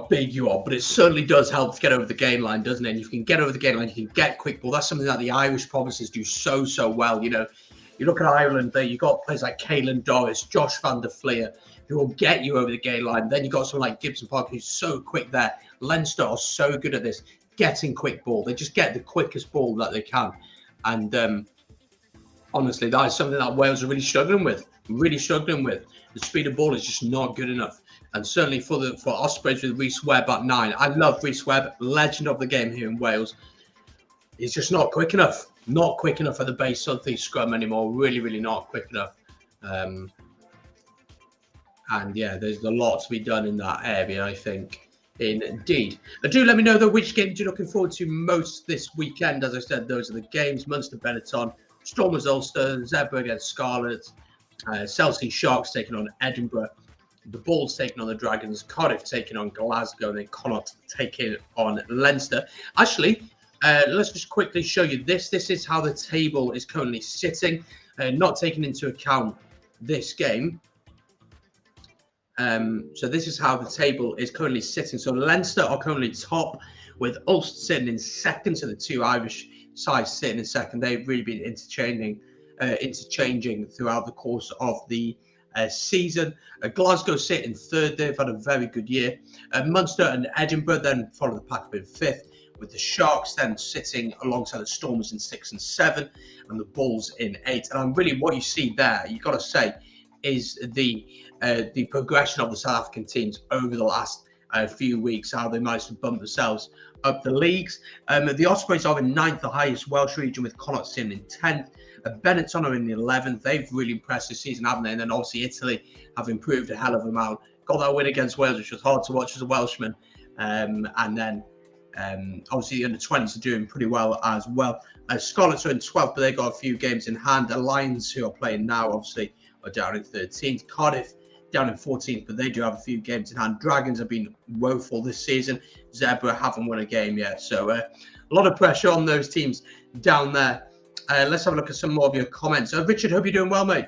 [SPEAKER 1] big you are, but it certainly does help to get over the gain line, doesn't it? And if you can get over the gain line, you can get quick ball. That's something that the Irish provinces do so well. You look at Ireland there, you've got players like Caelan Doris, Josh van der Fleer, who will get you over the gain line. Then you've got someone like Gibson Park, who's so quick there. Leinster are so good at this, getting quick ball. They just get the quickest ball that they can. And honestly, that is something that Wales are really struggling with. The speed of ball is just not good enough. And certainly for Ospreys with Rhys Webb at 9. I love Rhys Webb, legend of the game here in Wales. He's just not quick enough. Not quick enough at the base of the scrum anymore. Really not quick enough. And yeah, there's a lot to be done in that area, I think. Indeed. Do let me know, though, which games you're looking forward to most this weekend. As I said, those are the games. Munster Benetton, Stormers Ulster, Zebra against Scarlet, Chelsea Sharks taking on Edinburgh, the Bulls taking on the Dragons, Cardiff taking on Glasgow, and then Connacht taking on Leinster. Actually, let's just quickly show you this. This is how the table is currently sitting, not taking into account this game. So this is how the table is currently sitting. So Leinster are currently top, with Ulster sitting in second. So the two Irish sides sitting in second. They've really been interchanging throughout the course of the season. Glasgow sit in third. They've had a very good year. Munster and Edinburgh then follow the pack in fifth, with the Sharks then sitting alongside the Stormers in 6 and 7, and the Bulls in 8. And really, what you see there, you've got to say, is the progression of the South African teams over the last few weeks, how they managed to bump themselves up the leagues. The Ospreys are in 9th, the highest Welsh region, with Connacht sitting in 10th. Benetton are in the 11th. They've really impressed this season, haven't they? And then obviously Italy have improved a hell of a amount. Got that win against Wales, which was hard to watch as a Welshman. And then obviously the under-20s are doing pretty well as well. Scarlets are in 12th, but they've got a few games in hand. The Lions, who are playing now, obviously, are down in 13th. Cardiff down in 14th, but they do have a few games in hand. Dragons have been woeful this season. Zebra haven't won a game yet. So a lot of pressure on those teams down there. Let's have a look at some more of your comments. Richard, hope you're doing well, mate.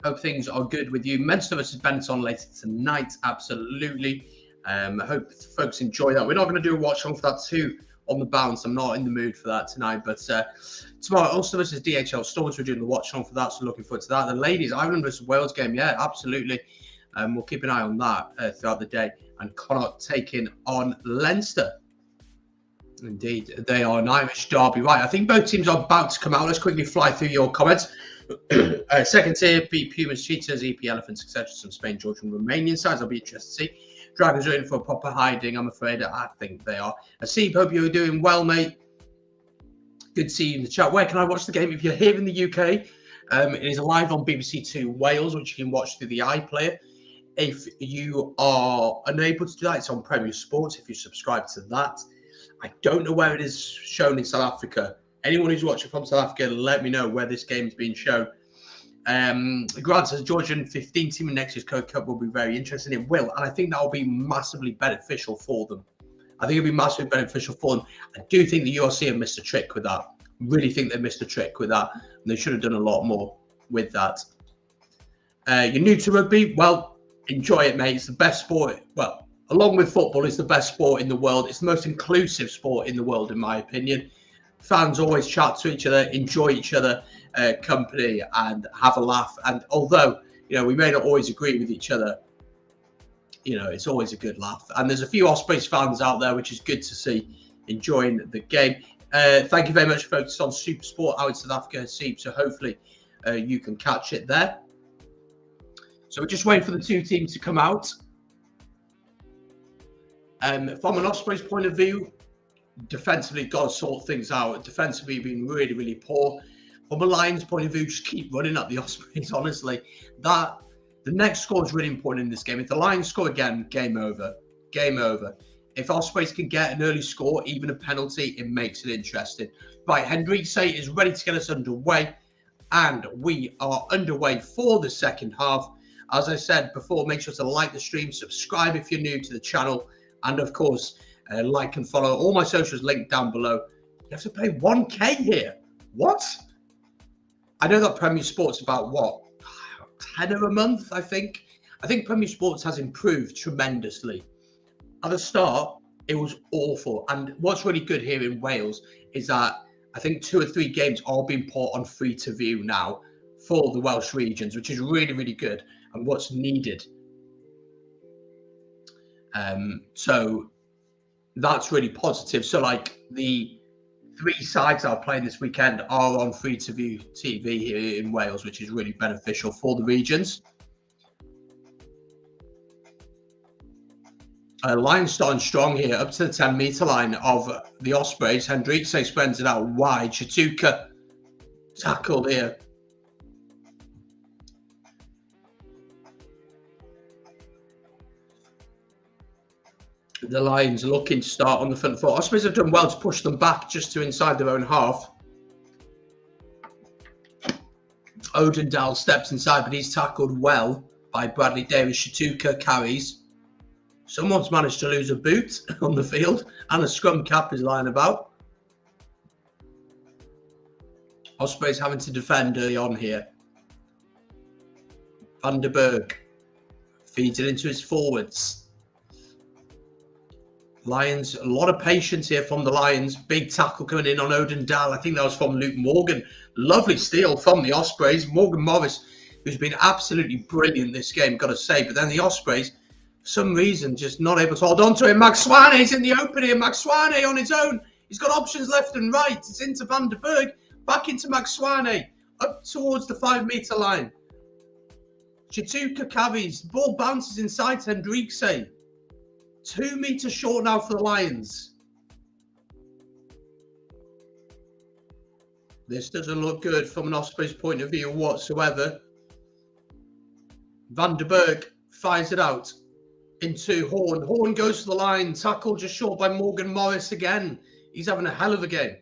[SPEAKER 1] Hope things are good with you. Munster versus Benetton later tonight. Absolutely. I hope folks enjoy that. We're not going to do a watch on for that too on the bounce. I'm not in the mood for that tonight. But tomorrow, Ulster versus DHL Stormers, we're doing the watch on for that. So looking forward to that. The ladies, Ireland versus Wales game. Yeah, absolutely. We'll keep an eye on that throughout the day. And Connacht taking on Leinster. Indeed, they are an Irish derby. Right, I think both teams are about to come out. Let's quickly fly through your comments. Second tier, beat Pumas, Cheetahs, EP Elephants, etc. Some Spain, Georgian, Romanian sides. I'll be interested to see. Dragons are in for a proper hiding, I'm afraid. I think they are. Asib, hope you're doing well, mate. Good to see you in the chat. Where can I watch the game? If you're here in the UK, it is live on BBC Two Wales, which you can watch through the iPlayer. If you are unable to do that, it's on Premier Sports if you subscribe to that. I don't know where it is shown in South Africa. Anyone who's watching from South Africa, let me know where this game is being shown. Grant says Georgian 15 team in next year's Code Cup will be very interesting. It will, and I think that will be massively beneficial for them. I do think the URC have missed a trick with that. Really think they missed a trick with that, and they should have done a lot more with that. You're new to rugby? Well, enjoy it, mate. It's the best sport. Well, along with football, it's the best sport in the world. It's the most inclusive sport in the world, in my opinion. Fans always chat to each other, enjoy each other company, and have a laugh. And although we may not always agree with each other, it's always a good laugh. And there's a few Ospreys fans out there, which is good to see, enjoying the game. Thank you very much, folks, on Super Sport out in South Africa, so hopefully you can catch it there. So we're just waiting for the two teams to come out. From an Ospreys point of view, defensively got to sort things out. Defensively been really, really poor. from a Lions point of view, just keep running at the Ospreys, honestly. The next score is really important in this game. If the Lions score again, game over. Game over. If Ospreys can get an early score, even a penalty, it makes it interesting. Right, Hendrikse is ready to get us underway. And we are underway for the second half. As I said before, make sure to like the stream, subscribe if you're new to the channel, and of course, like and follow all my socials linked down below. You have to pay 1k here. What? I know that Premier Sports about what? £10 a month, I think. I think Premier Sports has improved tremendously. At the start, it was awful. And what's really good here in Wales is that I think 2 or 3 games are being put on free to view now for the Welsh regions, which is really, really good and what's needed. So that's really positive. So like the 3 sides that are playing this weekend are on free to view TV here in Wales, which is really beneficial for the regions. Lions starting strong here, up to the 10-metre line of the Ospreys. Hendrikse spends it out wide. Shatuka tackled here. The Lions looking to start on the front foot. Ospreys have done well to push them back just to inside their own half. Odendal steps inside, but he's tackled well by Bradley Davies. Shatuka carries. Someone's managed to lose a boot on the field, and a scrum cap is lying about. Ospreys having to defend early on here. Van der Berg feeds it into his forwards. Lions, a lot of patience here from the Lions. Big tackle coming in on Odendal. I think that was from Luke Morgan. Lovely steal from the Ospreys. Morgan Morris, who's been absolutely brilliant this game, got to say. But then the Ospreys, for some reason, just not able to hold on to him. Maxwane's in the open here. Maxwane on his own. He's got options left and right. It's into Van der Berg. Back into Maxwane. Up towards the 5-metre line. Shatuka carries. The ball bounces inside to Hendrikse. 2 meters short now for the Lions. This doesn't look good from an Ospreys point of view whatsoever. Van der Berg fires it out into Horn. Horn goes to the line. Tackle just short by Morgan Morris again. He's having a hell of a game.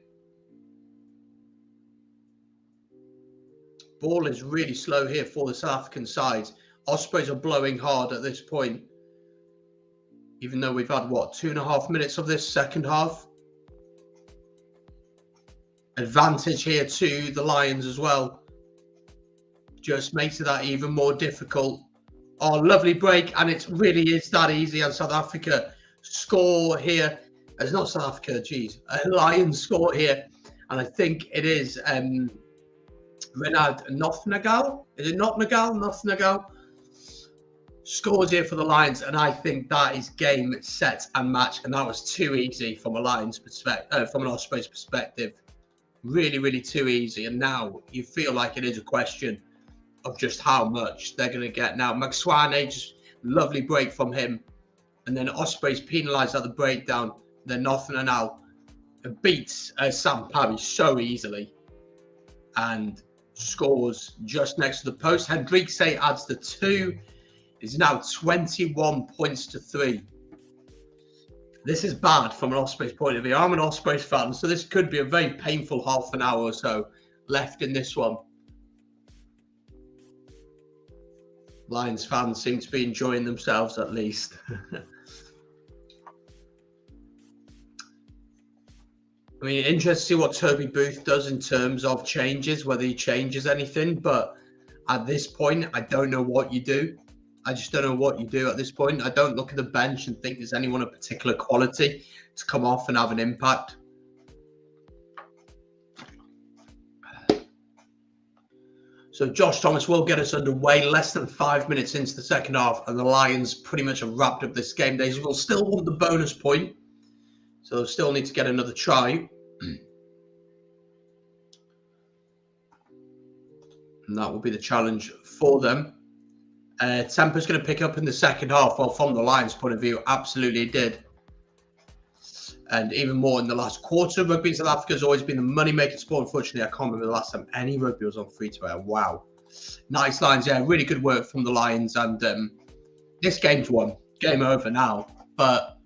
[SPEAKER 1] Ball is really slow here for the South African side. Ospreys are blowing hard at this point. Even though we've had, what, 2.5 minutes of this second half. Advantage here to the Lions as well. Just makes it that even more difficult. Oh, lovely break. And it really is that easy. And South Africa score here. It's not South Africa, geez. Lions score here. And I think it is Renard Nofnagal. Is it Notnagal? Nofnagal? Scores here for the Lions, and I think that is game, set, and match. And that was too easy from a Lions perspective, from an Ospreys perspective. Really, really too easy. And now you feel like it is a question of just how much they're going to get. Now, Maxwane, just lovely break from him. And then Ospreys penalised at the breakdown. Then Notnagal beats Sam Parry so easily. And scores just next to the post. Hendrikse adds the 2. Is now 21 points to 3. This is bad from an Ospreys point of view. I'm an Ospreys fan, so this could be a very painful half an hour or so left in this one. Lions fans seem to be enjoying themselves at least. I mean, interesting to see what Toby Booth does in terms of changes, whether he changes anything. But at this point, I don't know what you do. I just don't know what you do at this point. I don't look at the bench and think there's anyone of particular quality to come off and have an impact. So Josh Thomas will get us underway less than 5 minutes into the second half, and the Lions pretty much have wrapped up this game. They will still want the bonus point, so they'll still need to get another try. And that will be the challenge for them. Tempo's going to pick up in the second half. Well, from the Lions' point of view, absolutely did. And even more in the last quarter. Rugby in South Africa has always been the money-making sport. Unfortunately, I can't remember the last time any rugby was on free-to-air. Wow. Nice Lions, yeah, really good work from the Lions. And this game's won. Game over now. But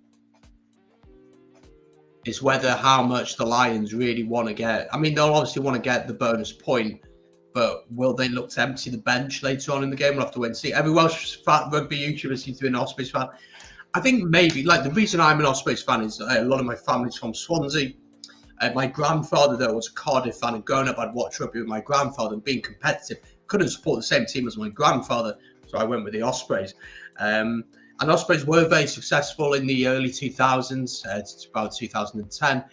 [SPEAKER 1] it's whether how much the Lions really want to get. I mean, they'll obviously want to get the bonus point, but will they look to empty the bench later on in the game? We'll have to wait and see. Every Welsh rugby YouTuber seems to be an Ospreys fan. I think maybe, like, the reason I'm an Ospreys fan is a lot of my family's from Swansea. My grandfather, though, was a Cardiff fan, and growing up, I'd watch rugby with my grandfather, and being competitive, couldn't support the same team as my grandfather, so I went with the Ospreys. And Ospreys were very successful in the early 2000s, to about 2010,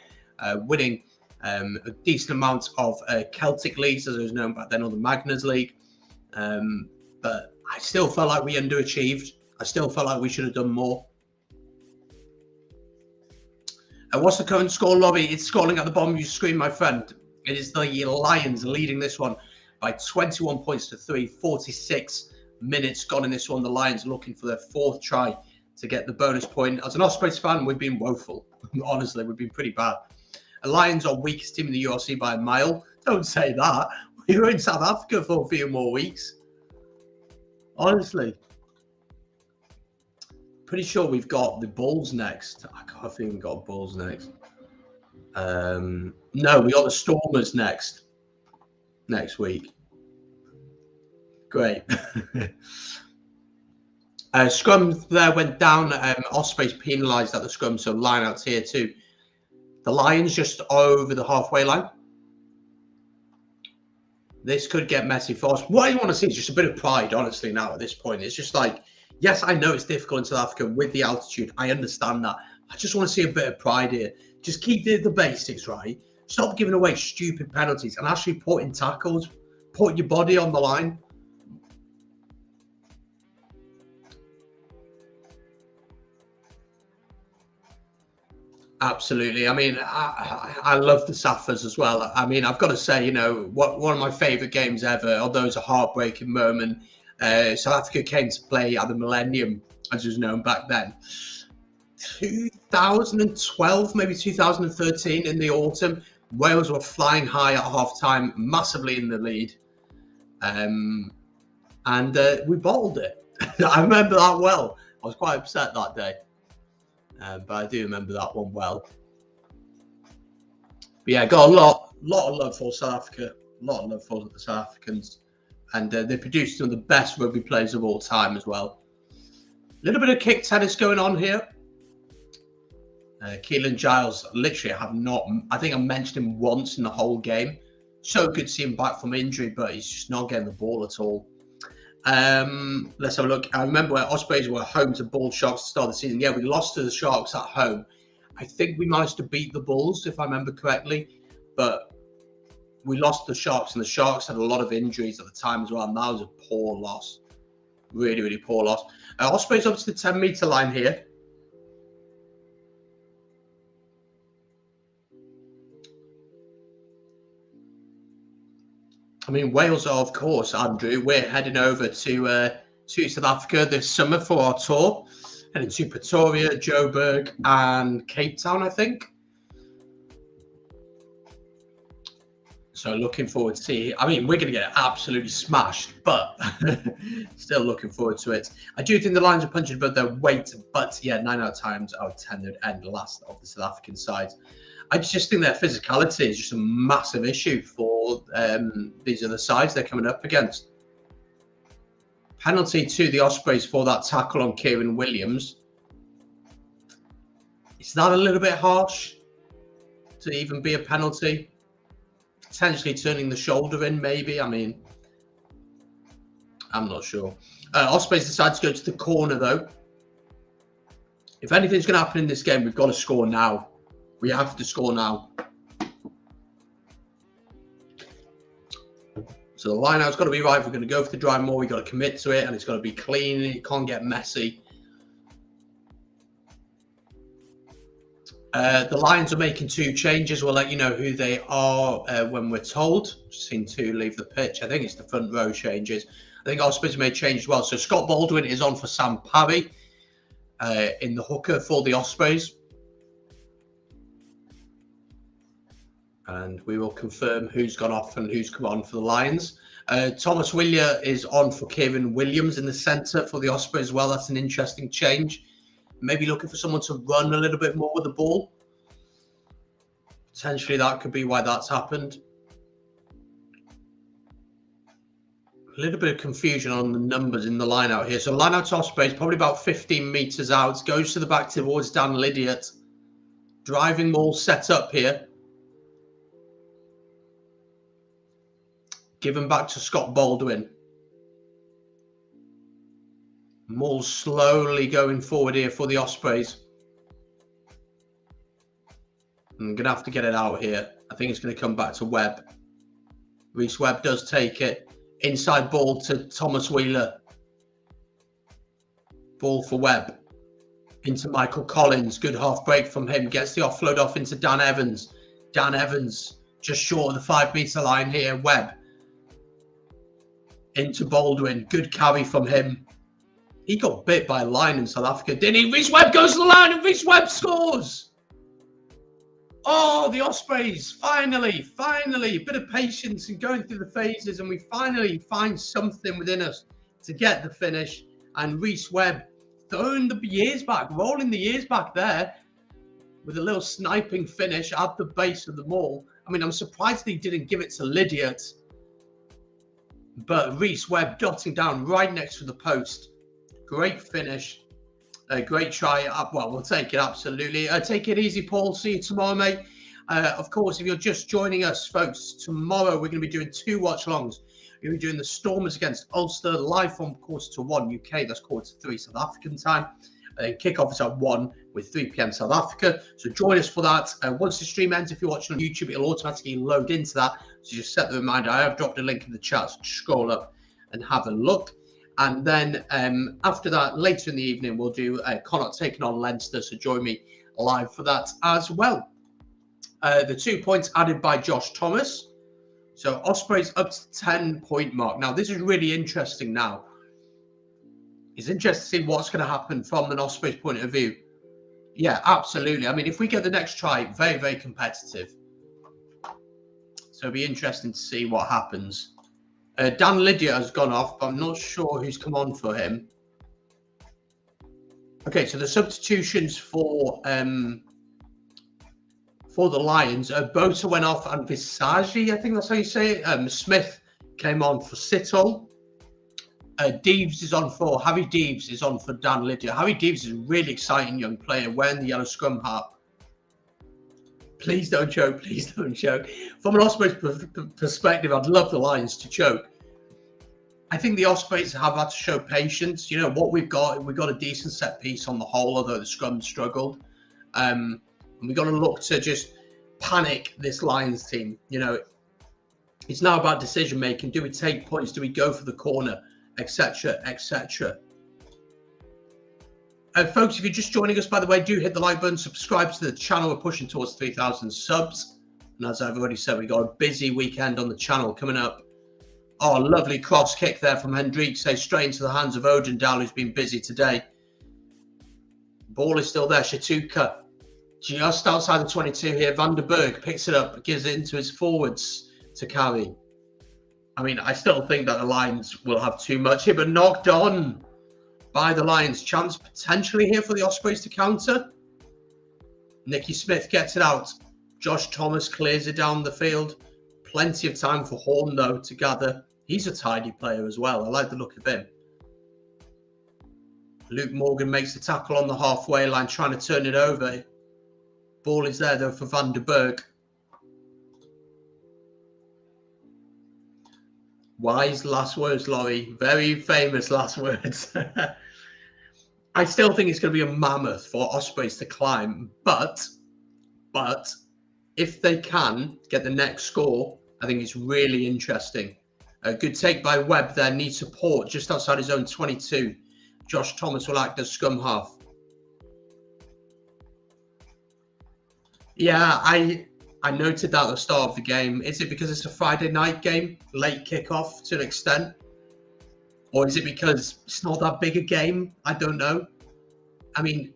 [SPEAKER 1] winning a decent amount of Celtic leagues, as it was known back then, or the Magners League. But I still felt like we underachieved. I still felt like we should have done more. What's the current score, Robbie? It's scrolling at the bottom of your screen, my friend. It is the Lions leading this one by 21 points to 3. 46 minutes gone in this one. The Lions looking for their 4th try to get the bonus point. As an Ospreys fan, we've been woeful. Honestly, we've been pretty bad. The Lions are weakest team in the URC by a mile. Don't say that. We were in South Africa for a few more weeks. Honestly. Pretty sure we've got the Bulls next. I can't think we've got Bulls next. No, we got the Stormers next week. Great. Scrum there went down. Ospreys penalised at the scrum, so line outs here too. The Lions just over the halfway line. This could get messy for us. What I want to see is just a bit of pride, honestly, now at this point. It's just like, yes, I know it's difficult in South Africa with the altitude. I understand that. I just want to see a bit of pride here. Just keep the basics, right? Stop giving away stupid penalties and actually put in tackles. Put your body on the line. Absolutely. I mean, I love the Saffers as well. I mean, I've got to say, you know, one of my favourite games ever, although it's a heartbreaking moment, South Africa came to play at the Millennium, as it was known back then. 2012, maybe 2013 in the autumn. Wales were flying high at half-time, massively in the lead. And we bottled it. I remember that well. I was quite upset that day. But I do remember that one well. But yeah, got a lot of love for South Africa. A lot of love for the South Africans. And they produced some of the best rugby players of all time as well. A little bit of kick tennis going on here. Keelan Giles, literally, I think I mentioned him once in the whole game. So good to see him back from injury, but he's just not getting the ball at all. Let's have a look. I remember where Ospreys were home to Bull Sharks to start the season. Yeah, we lost to the Sharks at home. I think we managed to beat the Bulls, if I remember correctly. But we lost the Sharks, and the Sharks had a lot of injuries at the time as well. And that was a poor loss. Really, really poor loss. Ospreys up to the 10-metre line here. I mean, Wales are, of course, Andrew. We're heading over to South Africa this summer for our tour. Heading to Pretoria, Joburg, and Cape Town, I think. So looking forward to see. I mean, we're going to get absolutely smashed, but still looking forward to it. I do think the Lions are punching above their weight, but yeah, 9 out of times out of 10 they'd end last of the South African side. I just think their physicality is just a massive issue for these other sides they're coming up against. Penalty to the Ospreys for that tackle on Kieran Williams. Is that a little bit harsh to even be a penalty? Potentially turning the shoulder in, maybe. I mean, I'm not sure. Ospreys decide to go to the corner, though. If anything's going to happen in this game, we've got to score now. We have to score now. So the line-out's got to be right. If we're going to go for the drive more, we've got to commit to it, and it's got to be clean. It can't get messy. The Lions are making 2 changes. We'll let you know who they are when we're told. Seen 2 leave the pitch. I think it's the front row changes. I think Ospreys made change as well. So Scott Baldwin is on for Sam Parry in the hooker for the Ospreys. And we will confirm who's gone off and who's come on for the Lions. Thomas Willier is on for Kieran Williams in the centre for the Ospreys as well. That's an interesting change. Maybe looking for someone to run a little bit more with the ball. Potentially that could be why that's happened. A little bit of confusion on the numbers in the line out here. So line out to Ospreys, probably about 15 metres out. Goes to the back towards Dan Lydiot. Driving maul set up here. Given back to Scott Baldwin. Maul slowly going forward here for the Ospreys. I'm going to have to get it out here. I think it's going to come back to Webb. Reece Webb does take it. Inside ball to Thomas Wheeler. Ball for Webb. Into Michael Collins. Good half break from him. Gets the offload off into Dan Evans. Dan Evans just short of the 5 metre line here. Webb. Into Baldwin. Good carry from him. He got bit by a line in South Africa, didn't he? Reece Webb goes to the line and Reece Webb scores. Oh, the Ospreys, finally, a bit of patience in going through the phases, and we finally find something within us to get the finish. And Reece Webb throwing the years back, rolling the years back there with a little sniping finish at the base of the maul. I mean, I'm surprised he didn't give it to Lydiot. But Reece Webb dotting down right next to the post. Great finish. A great try. Well, we'll take it, absolutely. Take it easy, Paul. See you tomorrow, mate. Of course, if you're just joining us, folks, tomorrow we're going to be doing 2 watch-alongs. We're going to be doing the Stormers against Ulster, live from 1:45 UK. That's 2:45 South African time. Kick-off is at 1 with 3 p.m. South Africa. So join us for that. Once the stream ends, if you're watching on YouTube, it'll automatically load into that. So just set the reminder. I have dropped a link in the chat, so scroll up and have a look. And then after that, later in the evening, we'll do Connacht taking on Leinster. So join me live for that as well. The 2 points added by Josh Thomas. So Ospreys up to the 10-point mark. Now, this is really interesting now. It's interesting to see what's going to happen from an Ospreys point of view. Yeah, absolutely. I mean, if we get the next try, very, very competitive. So it'll be interesting to see what happens. Dan Lydiot has gone off, but I'm not sure who's come on for him. Okay, so the substitutions for the Lions, Bota went off and Visagi, I think that's how you say it. Smith came on for Sittle. Deeves is on for, Harry Deeves is on for Dan Lydiot. Harry Deeves is a really exciting young player wearing the yellow scrum hat. Please don't choke, please don't choke. From an Ospreys perspective, I'd love the Lions to choke. I think the Ospreys have had to show patience. You know, what we've got a decent set piece on the whole, although the scrum struggled. And we've got to look to just panic this Lions team. You know, it's now about decision making. Do we take points? Do we go for the corner? Etc. etc. Folks, if you're just joining us, by the way, do hit the like button, subscribe to the channel. We're pushing towards 3,000 subs. And as I've already said, we've got a busy weekend on the channel coming up. Oh, lovely cross kick there from Hendrik. Straight into the hands of Odendal, who's been busy today. Ball is still there. Shatuka just outside the 22 here. Van der Berg picks it up, gives it into his forwards to carry. I mean, I still think that the Lions will have too much here, but knocked on by the Lions. Chance potentially here for the Ospreys to counter. Nicky Smith gets it out. Josh Thomas clears it down the field. Plenty of time for Horn, though, to gather. He's a tidy player as well. I like the look of him. Luke Morgan makes the tackle on the halfway line, trying to turn it over. Ball is there, though, for Van der Berg. Wise last words, Laurie. Very famous last words. I still think it's going to be a mammoth for Ospreys to climb, but if they can get the next score, I think it's really interesting. A good take by Webb there, needs support just outside his own 22. Josh Thomas will act as scrum half. Yeah, I noted that at the start of the game. Is it because it's a Friday night game, late kickoff to an extent? Or is it because it's not that big a game? I don't know. I mean,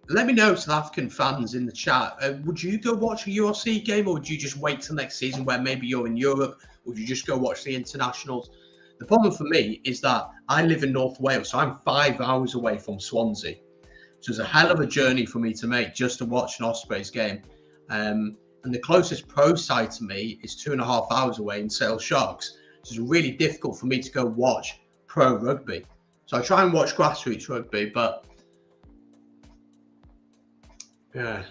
[SPEAKER 1] Let me know, South African fans in the chat. Would you go watch a URC game, or would you just wait till next season where maybe you're in Europe? Or would you just go watch the internationals? The problem for me is that I live in North Wales, so I'm 5 hours away from Swansea. So it's a hell of a journey for me to make just to watch an Ospreys game. And the closest pro side to me is 2.5 hours away in Sale Sharks. So it's really difficult for me to go watch pro rugby. So I try and watch grassroots rugby, but yeah,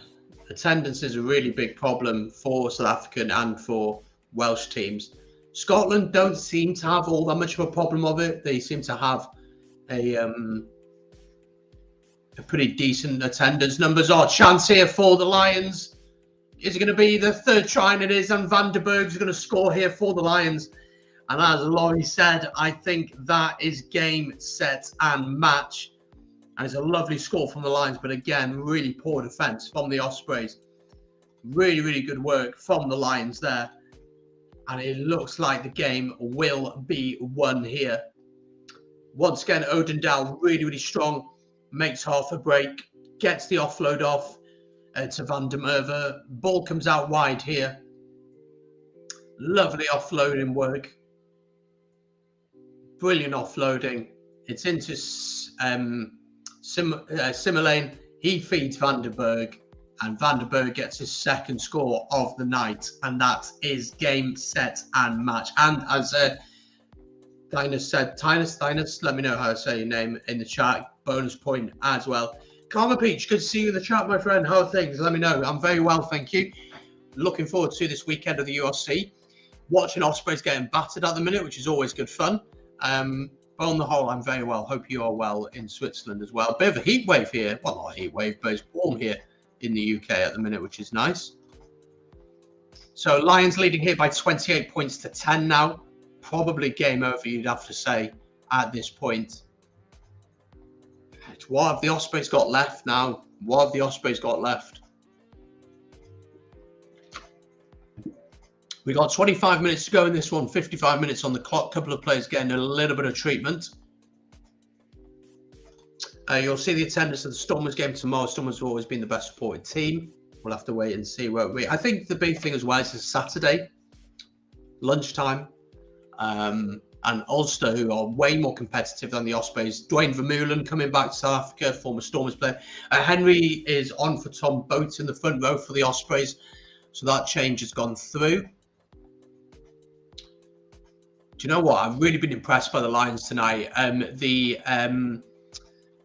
[SPEAKER 1] attendance is a really big problem for South African and for Welsh teams. Scotland don't seem to have all that much of a problem of it. They seem to have a pretty decent attendance numbers. Oh, chance here for the Lions. Is it going to be the third try? And it is, and Van der Berg's going to score here for the Lions. And as Laurie said, I think that is game, set, and match. And it's a lovely score from the Lions, but again, really poor defence from the Ospreys. Really, really good work from the Lions there. And it looks like the game will be won here. Once again, Odendal really, really strong. Makes half a break. Gets the offload off to Van der Merwe. Ball comes out wide here. Lovely offloading work. Brilliant offloading. It's into Simmerlane. He feeds Van der Berg, and Van der Berg gets his second score of the night, and that is game, set, and match. And as Dinus said, Tinus, let me know how to say your name in the chat. Bonus point as well. Karma Peach, good to see you in the chat, my friend. How are things? Let me know. I'm very well, thank you. Looking forward to this weekend of the URC. Watching Ospreys getting battered at the minute, which is always good fun. But on the whole, I'm very well. Hope you are well in Switzerland as well. A bit of a heat wave here. Well, not a heat wave, but it's warm here in the UK at the minute, which is nice. So Lions leading here by 28 points to 10 now. Probably game over, you'd have to say, at this point. What have the Ospreys got left now? What have the Ospreys got left? We got 25 minutes to go in this one, 55 minutes on the clock. Couple of players getting a little bit of treatment. You'll see the attendance of the Stormers game tomorrow. Stormers have always been the best supported team. We'll have to wait and see where we. I think the big thing as well is it's Saturday, lunchtime, and Ulster, who are way more competitive than the Ospreys. Dwayne Vermeulen coming back to South Africa, former Stormers player. Henry is on for Tom Boat in the front row for the Ospreys, so that change has gone through. Do you know what? I've really been impressed by the Lions tonight.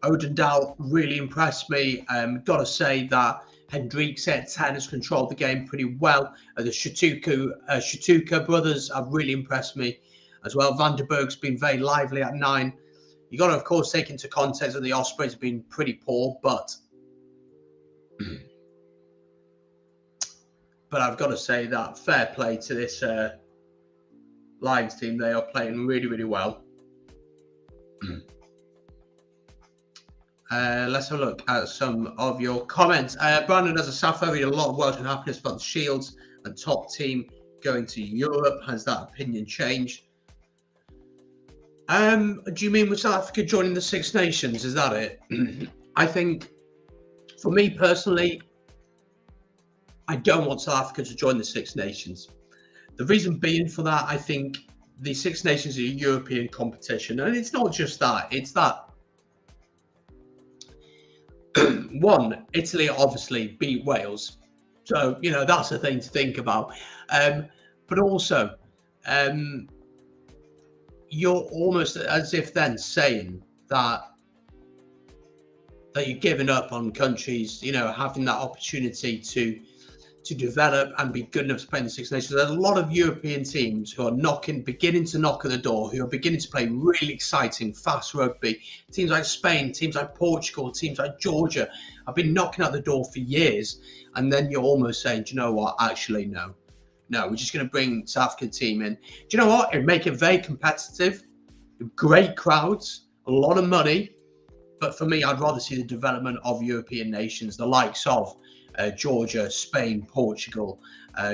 [SPEAKER 1] Odendal really impressed me. Got to say that Hendricks at 10 has controlled the game pretty well. The Shatuka brothers have really impressed me as well. Van der Berg's been very lively at 9. You got to, of course, take into context that the Ospreys have been pretty poor, but I've got to say that fair play to this Lions team. They are playing really, really well. Let's have a look at some of your comments. Brandon, as a South African, a lot of Welsh and happiness about the Shields and top team going to Europe. Has that opinion changed? Do you mean with South Africa joining the Six Nations? Is that it? I think, for me personally, I don't want South Africa to join the Six Nations. The reason being for that, I think the Six Nations are a European competition. And it's not just that. It's that, one, Italy obviously beat Wales. So, you know, that's a thing to think about. But also, you're almost as if then saying that you're giving up on countries, you know, having that opportunity to develop and be good enough to play in the Six Nations. There's a lot of European teams who are beginning to knock at the door, who are beginning to play really exciting, fast rugby. Teams like Spain, teams like Portugal, teams like Georgia have been knocking at the door for years. And then you're almost saying, do you know what? Actually, no, we're just going to bring South African team in. Do you know what? It'd make it very competitive, great crowds, a lot of money. But for me, I'd rather see the development of European nations, the likes of Georgia, Spain, Portugal,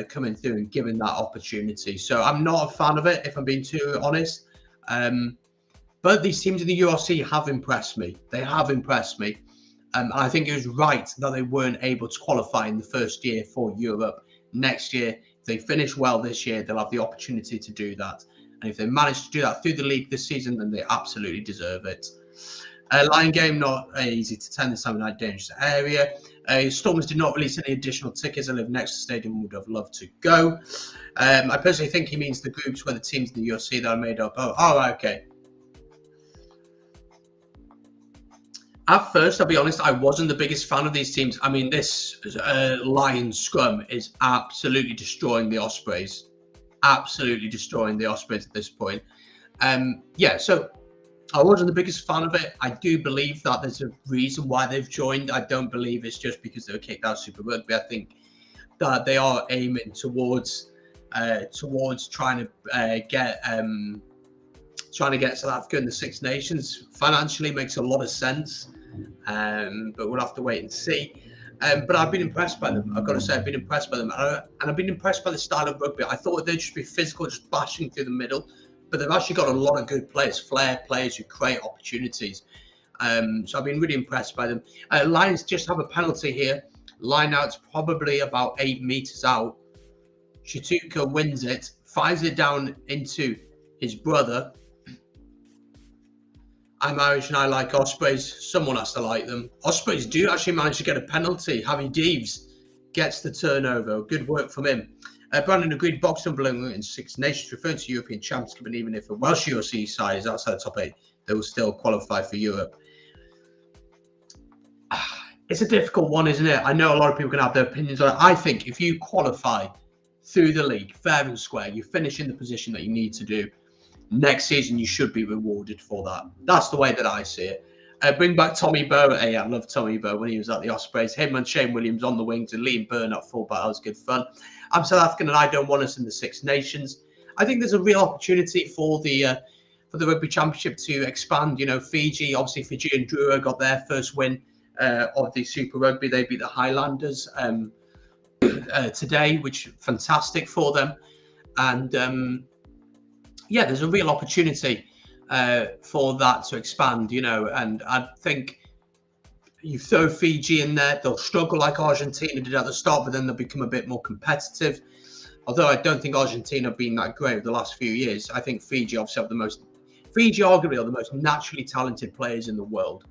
[SPEAKER 1] coming through and giving that opportunity. So I'm not a fan of it, if I'm being too honest. But these teams in the URC have impressed me. They have impressed me. And I think it was right that they weren't able to qualify in the first year for Europe. Next year, if they finish well this year, they'll have the opportunity to do that. And if they manage to do that through the league this season, then they absolutely deserve it. Line game, not easy to attend this time in a dangerous area. Stormers did not release any additional tickets. I live next to the stadium, would have loved to go. I personally think he means the groups where the teams in the URC that are made up. Oh, okay. At first, I'll be honest, I wasn't the biggest fan of these teams. I mean, this Lions scrum is absolutely destroying the Ospreys. Absolutely destroying the Ospreys at this point. Yeah, so I wasn't the biggest fan of it. I do believe that there's a reason why they've joined. I don't believe it's just because they were kicked out of Super Rugby. I think that they are aiming towards trying to get South Africa in the Six Nations. Financially makes a lot of sense, but we'll have to wait and see. But I've been impressed by them. I've got to say, I've been impressed by them, and I've been impressed by the style of rugby. I thought they'd just be physical, just bashing through the middle, but they've actually got a lot of good players, flair players who create opportunities. So I've been really impressed by them. Lions just have a penalty here. Line out's probably about 8 meters out. Shatuka wins it, fires it down into his brother. I'm Irish and I like Ospreys. Someone has to like them. Ospreys do actually manage to get a penalty. Harry Deves gets the turnover. Good work from him. Brandon agreed boxing belonging in Six Nations, referring to European Championship, and even if a Welsh URC side is outside the top 8, they will still qualify for Europe. It's a difficult one, isn't it? I know a lot of people can have their opinions on it. I think if you qualify through the league, fair and square, you finish in the position that you need to do, next season you should be rewarded for that. That's the way that I see it. Bring back Tommy Bowe. Hey, I love Tommy Bowe when he was at the Ospreys. Him and Shane Williams on the wings and Liam Byrne at fullback. That was good fun. I'm South African and I don't want us in the Six Nations. I think there's a real opportunity for the Rugby Championship to expand. You know, Fiji, obviously Fiji and Drua got their first win of the Super Rugby. They beat the Highlanders today, which is fantastic for them. And yeah, there's a real opportunity for that to expand, you know, and I think you throw Fiji in there, they'll struggle like Argentina did at the start, but then they'll become a bit more competitive. Although I don't think Argentina have been that great over the last few years. I think Fiji obviously have Fiji arguably are the most naturally talented players in the world.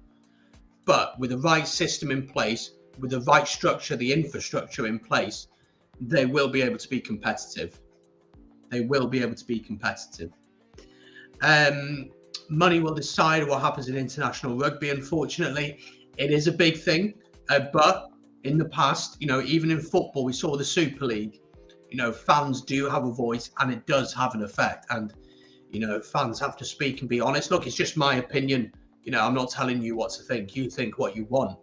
[SPEAKER 1] But with the right system in place, with the right structure, the infrastructure in place, they will be able to be competitive. They will be able to be competitive. Money will decide what happens in international rugby, unfortunately. It is a big thing, but in the past, you know, even in football, we saw the Super League. You know, fans do have a voice and it does have an effect. And, you know, fans have to speak and be honest. Look, it's just my opinion. You know, I'm not telling you what to think. You think what you want.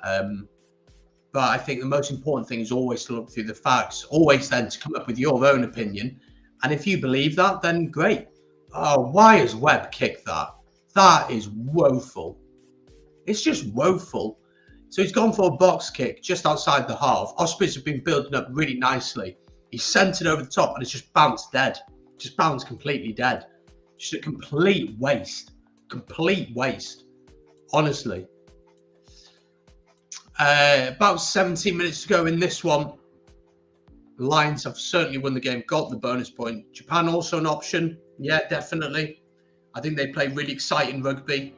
[SPEAKER 1] But I think the most important thing is always to look through the facts, always then to come up with your own opinion. And if you believe that, then great. Oh, why has Webb kicked that? That is woeful. It's just woeful. So he's gone for a box kick just outside the half. Ospreys have been building up really nicely. He's sent it over the top and it's just bounced dead. Just bounced completely dead. Just a complete waste. Complete waste. Honestly. About 17 minutes to go in this one. The Lions have certainly won the game, got the bonus point. Japan also an option. Yeah, definitely. I think they play really exciting rugby.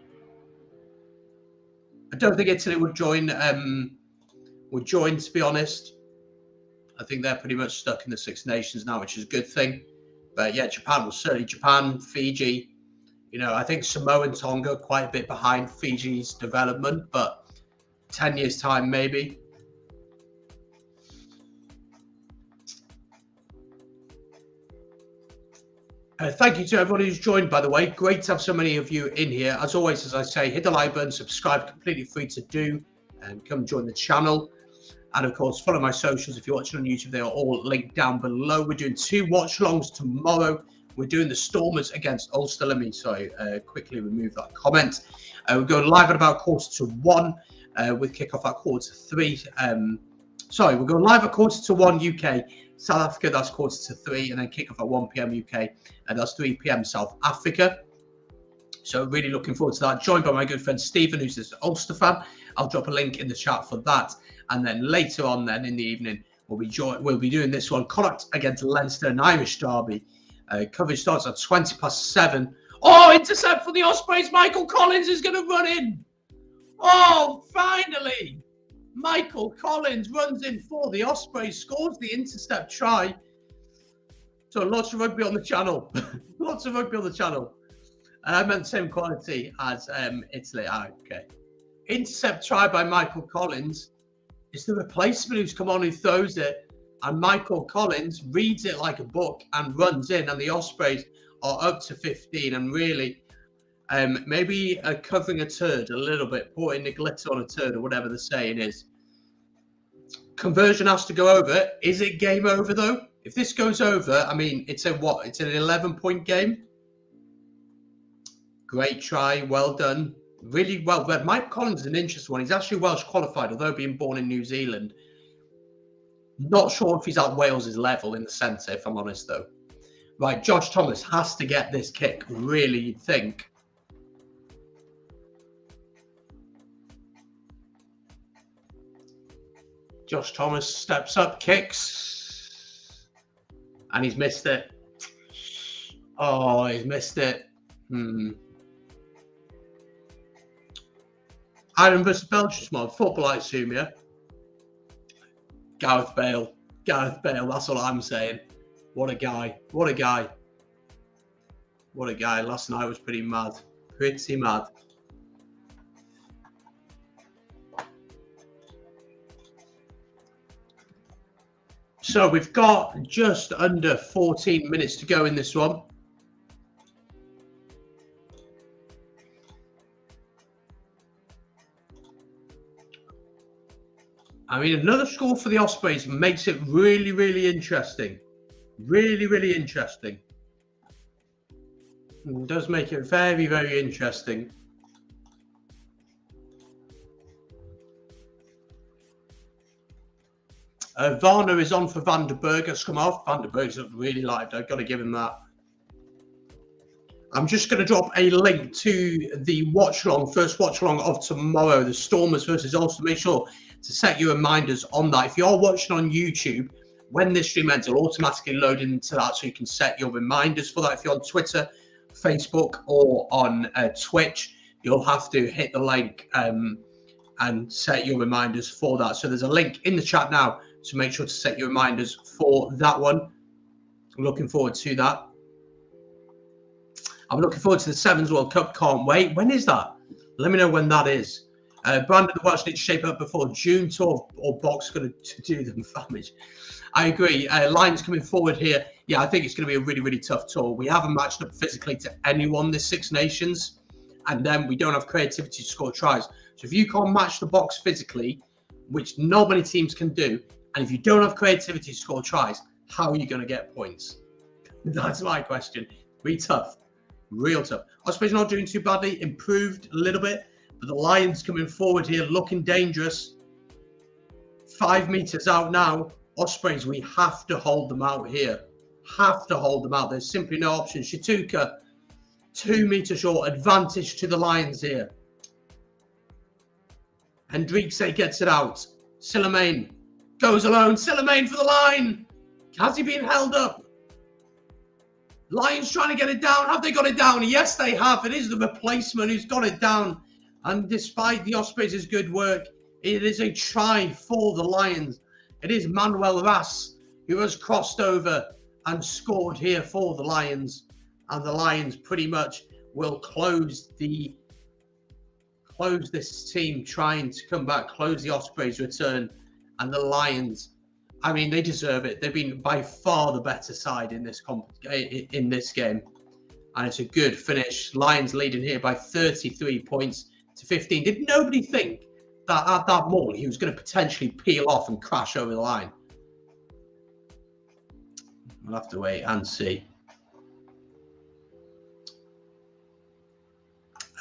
[SPEAKER 1] I don't think Italy would join, to be honest. I think they're pretty much stuck in the Six Nations now, which is a good thing. But yeah, Japan will certainly. Japan, Fiji. You know, I think Samoa and Tonga are quite a bit behind Fiji's development, but 10 years' time, maybe. Thank you to everyone who's joined, by the way. Great to have so many of you in here. As always, as I say, hit the like button, subscribe, completely free to do, and come join the channel. And of course, follow my socials. If you're watching on YouTube, they are all linked down below. We're doing 2 watch-alongs tomorrow. We're doing the Stormers against Ulster. Let me, quickly remove that comment. We're going live at about 1:45 with kickoff at 1:45. We're going live at 1:45 UK. South Africa, that's 1:45, and then kick off at 1 p.m. UK, and that's 3 p.m. South Africa. So really looking forward to that. Joined by my good friend Stephen, who's an Ulster fan. I'll drop a link in the chat for that. And then later on, then in the evening, we'll be doing this one. Connacht against Leinster, an Irish derby. Coverage starts at 7:20. Oh, intercept for the Ospreys. Michael Collins is going to run in. Oh, finally. Michael Collins runs in for the Ospreys, scores the intercept try. So lots of rugby on the channel. Lots of rugby on the channel. I meant same quality as Italy. Okay. Intercept try by Michael Collins. It's the replacement who's come on who throws it. And Michael Collins reads it like a book and runs in. And the Ospreys are up to 15. And really, maybe covering a turd a little bit, putting the glitter on a turd or whatever the saying is. Conversion has to go over. Is it game over, though? If this goes over, I mean, it's a what? It's an 11-point game. Great try. Well done. Really well read. Mike Collins is an interesting one. He's actually Welsh qualified, although being born in New Zealand. Not sure if he's at Wales's level in the centre, if I'm honest, though. Right, Josh Thomas has to get this kick, really, you'd think. Josh Thomas steps up, kicks. And he's missed it. Oh, he's missed it. Ireland versus Belgium mod. Football, I assume, yeah? Gareth Bale. Gareth Bale, that's all I'm saying. What a guy. What a guy. What a guy. Last night was pretty mad. Pretty mad. So we've got just under 14 minutes to go in this one. I mean, another score for the Ospreys makes it really, really interesting. Really, really interesting. It does make it very, very interesting. Varner is on for Van der Berg. Has come off. Van der Berg's really lived. I've got to give him that. I'm just going to drop a link to the watch-along, first watch-along of tomorrow, the Stormers versus Ulster. Make sure to set your reminders on that. If you're watching on YouTube, when this stream ends, it'll automatically load into that so you can set your reminders for that. If you're on Twitter, Facebook, or on Twitch, you'll have to hit the link and set your reminders for that. So there's a link in the chat now, so make sure to set your reminders for that one. I'm looking forward to that. I'm looking forward to the Sevens World Cup. Can't wait. When is that? Let me know when that is. Brandon, the Welsh need to shape up before June tour or Box going to do them damage. I agree. Lions coming forward here. Yeah, I think it's going to be a really, really tough tour. We haven't matched up physically to anyone this Six Nations, and then we don't have creativity to score tries. So if you can't match the Box physically, which not many teams can do, and if you don't have creativity to score tries, how are you going to get points? That's my question. Be tough. Real tough. Ospreys not doing too badly. Improved a little bit. But the Lions coming forward here, looking dangerous. 5 meters out now. Ospreys, we have to hold them out here. Have to hold them out. There's simply no option. Shituka, 2 meters short. Advantage to the Lions here. Hendrickse gets it out. Sillimain goes alone. Sillimain for the line. Has he been held up? Lions trying to get it down. Have they got it down? Yes, they have. It is the replacement who's got it down. And despite the Ospreys' good work, it is a try for the Lions. It is Manuel Ras who has crossed over and scored here for the Lions. And the Lions pretty much will close this team trying to come back, close the Ospreys' return. And the Lions, I mean, they deserve it. They've been by far the better side in this game. And it's a good finish. Lions leading here by 33 points to 15. Did nobody think that at that maul he was going to potentially peel off and crash over the line? We'll have to wait and see.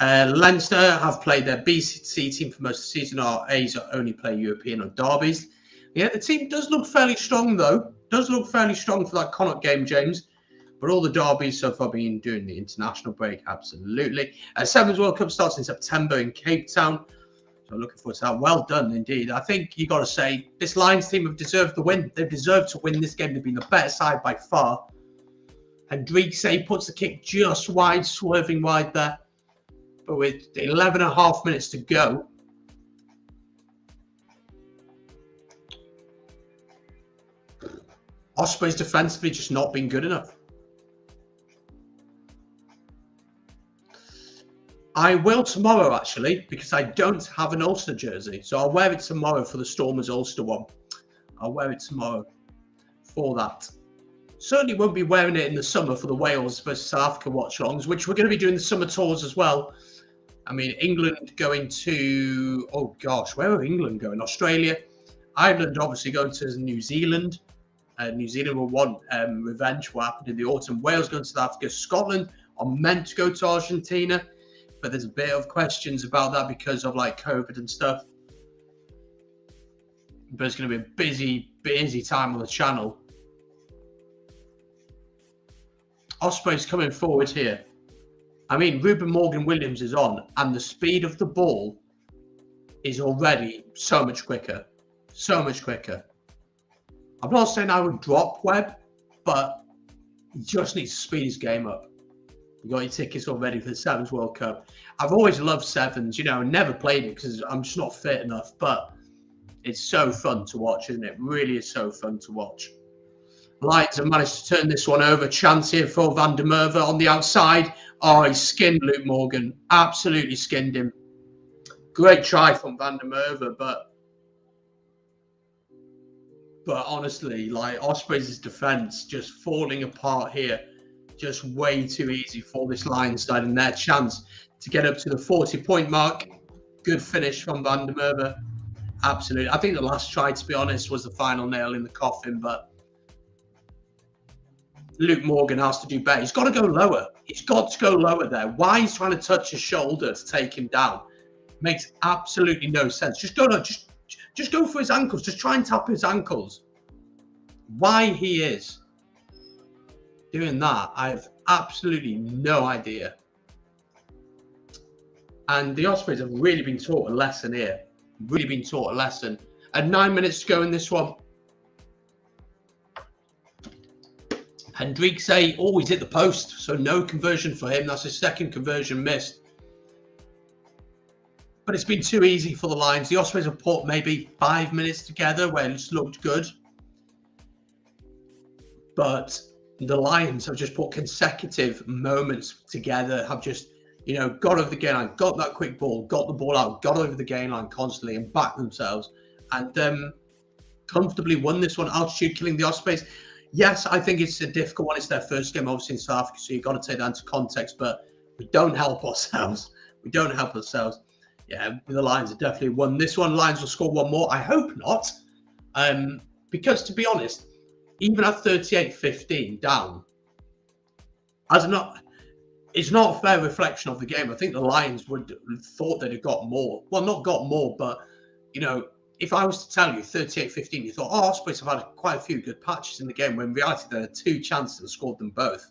[SPEAKER 1] Leinster have played their BC team for most of the season. Our A's only play European or derbies. Yeah, the team does look fairly strong, though. Does look fairly strong for that Connacht game, James. But all the derbies so far been during the international break, absolutely. Sevens World Cup starts in September in Cape Town. So looking forward to that. Well done indeed. I think you got to say this Lions team have deserved the win. They've deserved to win this game. They've been the better side by far. And Drieksay puts the kick just wide, swerving wide there. But with 11 and a half minutes to go, Ospreys defensively just not been good enough. I will tomorrow, actually, because I don't have an Ulster jersey. So I'll wear it tomorrow for the Stormers Ulster one. I'll wear it tomorrow for that. Certainly won't be wearing it in the summer for the Wales versus South Africa watch-alongs, which we're going to be doing the summer tours as well. I mean, England going to, oh gosh, where are England going? Australia. Ireland obviously going to New Zealand. New Zealand will want revenge for what happened in the autumn. Wales going to South Africa. Scotland are meant to go to Argentina. But there's a bit of questions about that because of like COVID and stuff. But it's going to be a busy time on the channel. Ospreys coming forward here. I mean, Ruben Morgan-Williams is on, and the speed of the ball is already so much quicker. So much quicker. I'm not saying I would drop Webb, but he just needs to speed his game up. You got your tickets already for the Sevens World Cup. I've always loved Sevens, you know, never played it because I'm just not fit enough, but it's so fun to watch, isn't it? It really is so fun to watch. Lions have managed to turn this one over. Chance here for Van der Merwe on the outside. Oh, he skinned Luke Morgan. Absolutely skinned him. Great try from Van der Merwe, but honestly, like Ospreys' defence just falling apart here. Just way too easy for this Lions side and their chance to get up to the 40-point mark. Good finish from Van der Merwe. Absolutely. I think the last try, to be honest, was the final nail in the coffin, but Luke Morgan has to do better. He's got to go lower. He's got to go lower there. Why he's trying to touch his shoulder to take him down makes absolutely no sense. Just go low. Just go for his ankles. Just try and tap his ankles. Why he is doing that, I have absolutely no idea. And the Ospreys have really been taught a lesson here. Really been taught a lesson. And 9 minutes to go in this one. And Drieksay always hit the post, so no conversion for him. That's his second conversion missed. But it's been too easy for the Lions. The Ospreys have put maybe 5 minutes together where it's looked good. But the Lions have just put consecutive moments together, have just, you know, got over the gain line, got that quick ball, got the ball out, got over the gain line constantly and backed themselves and comfortably won this one. Altitude killing the Ospreys. Yes, I think it's a difficult one. It's their first game, obviously, in South Africa, so you've got to take that into context, but we don't help ourselves. We don't help ourselves. Yeah, the Lions have definitely won this one. Lions will score one more. I hope not. Because, to be honest, even at 38-15 down, it's not a fair reflection of the game. I think the Lions would have thought they'd have got more. Well, not got more, but, you know, if I was to tell you 38-15, you thought, oh, Ospreys have had quite a few good patches in the game, when in reality there are two chances and scored them both.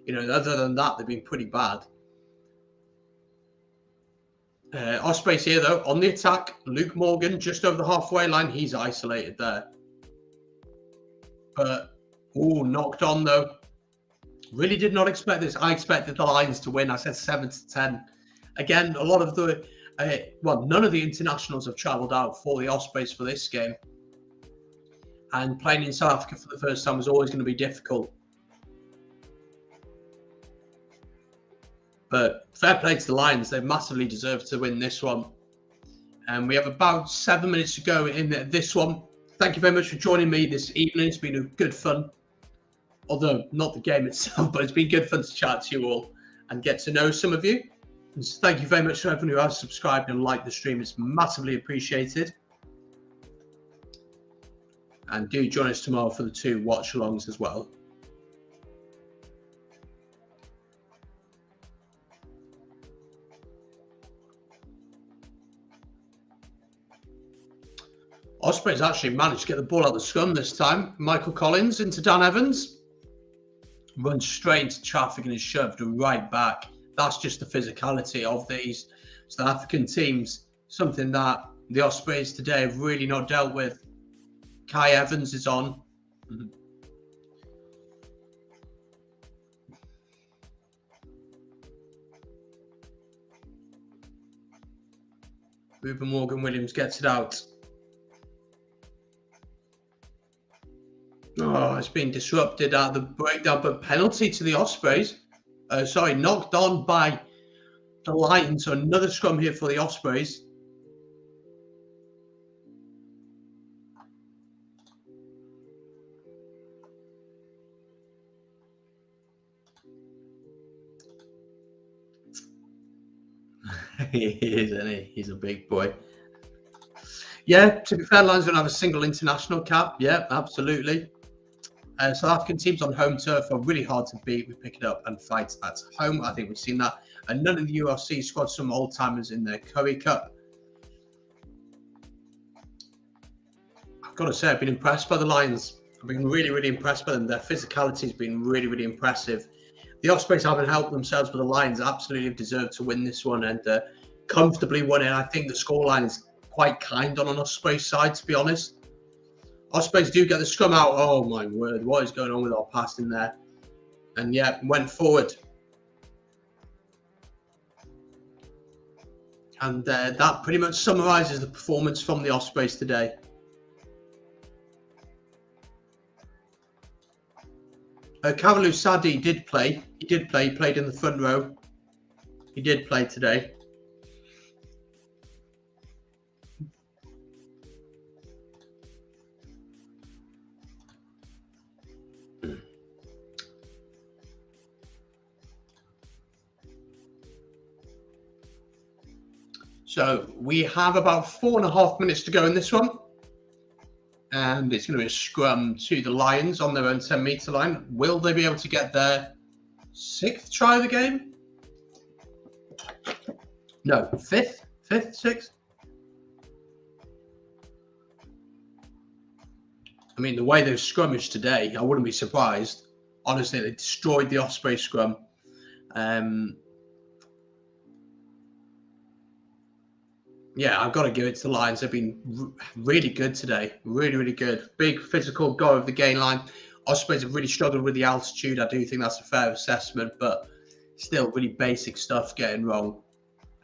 [SPEAKER 1] You know, other than that, they've been pretty bad. Ospreys here, though, on the attack. Luke Morgan, just over the halfway line. He's isolated there. But, oh, knocked on, though. Really did not expect this. I expected the Lions to win. I said 7-10. Again, a lot of the... well, none of the internationals have travelled out for the Ospreys for this game. And playing in South Africa for the first time was always going to be difficult. But fair play to the Lions. They massively deserve to win this one. And we have about 7 minutes to go in this one. Thank you very much for joining me this evening. It's been a good fun. Although not the game itself, but it's been good fun to chat to you all and get to know some of you. And so thank you very much to everyone who has subscribed and liked the stream. It's massively appreciated. And do join us tomorrow for the 2 watch-alongs as well. Ospreys actually managed to get the ball out of the scrum this time. Michael Collins into Dan Evans. runs straight into traffic and is shoved right back. That's just the physicality of these South African teams, something that the Ospreys today have really not dealt with. Kai Evans is on. Ruben Morgan-Williams gets it out. Oh, it's been disrupted at the breakdown, but penalty to the Ospreys. Sorry, knocked on by the Lions. So another scrum here for the Ospreys. He is, isn't he? He's a big boy. Yeah, to be fair, Lions don't have a single international cap. Yeah, absolutely. South African teams on home turf are really hard to beat. We pick it up and fight at home. I think we've seen that. And none of the URC squad, some old timers in their Curry Cup. I've got to say, I've been impressed by the Lions. I've been really, really impressed by them. Their physicality has been really, really impressive. The Ospreys haven't helped themselves, but the Lions absolutely have deserved to win this one and comfortably won it. I think the scoreline is quite kind on an Ospreys side, to be honest. Ospreys do get the scrum out. Oh, my word. What is going on with our passing there? And, yeah, went forward. And that pretty much summarises the performance from the Ospreys today. Kavalu Sadi did play. He did play. He played in the front row. He did play today. So we have about 4.5 minutes to go in this one. And it's going to be a scrum to the Lions on their own 10-metre line. Will they be able to get their 6th try of the game? No, 5th? 5th, 6th? I mean, the way they've scrummaged today, I wouldn't be surprised. Honestly, they destroyed the Osprey scrum. Yeah, I've got to give it to the Lions. They've been really good today. Really, really good. Big physical go over the gain line. Ospreys have really struggled with the altitude. I do think that's a fair assessment, but still really basic stuff getting wrong.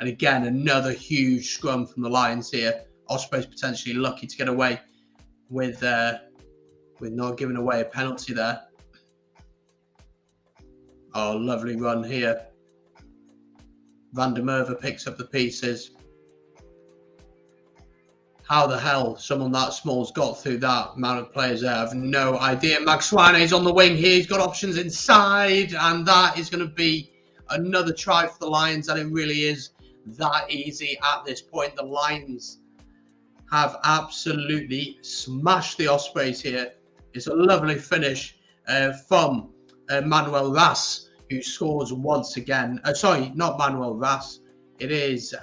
[SPEAKER 1] And again, another huge scrum from the Lions here. Ospreys potentially lucky to get away with not giving away a penalty there. Oh, lovely run here. Van der Merwe picks up the pieces. How the hell someone that small's got through that amount of players there, I have no idea. Maxwane is on the wing here. He's got options inside, and that is going to be another try for the Lions, and it really is that easy at this point. The Lions have absolutely smashed the Ospreys here. It's a lovely finish from Manuel Ras, who scores once again. Sorry, not Manuel Ras. It is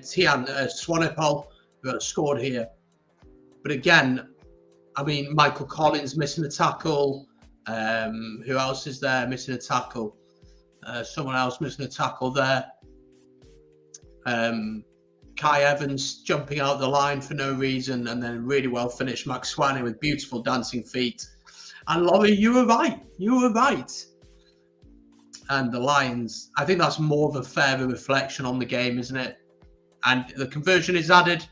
[SPEAKER 1] Tian Swanepoel who scored here. But again, I mean, Michael Collins missing a tackle. Who else is there missing a tackle? Someone else missing a tackle there. Kai Evans jumping out the line for no reason, and then really well finished Maxwane with beautiful dancing feet. And Laurie, you were right. You were right. And the Lions, I think that's more of a fairer reflection on the game, isn't it? And the conversion is added.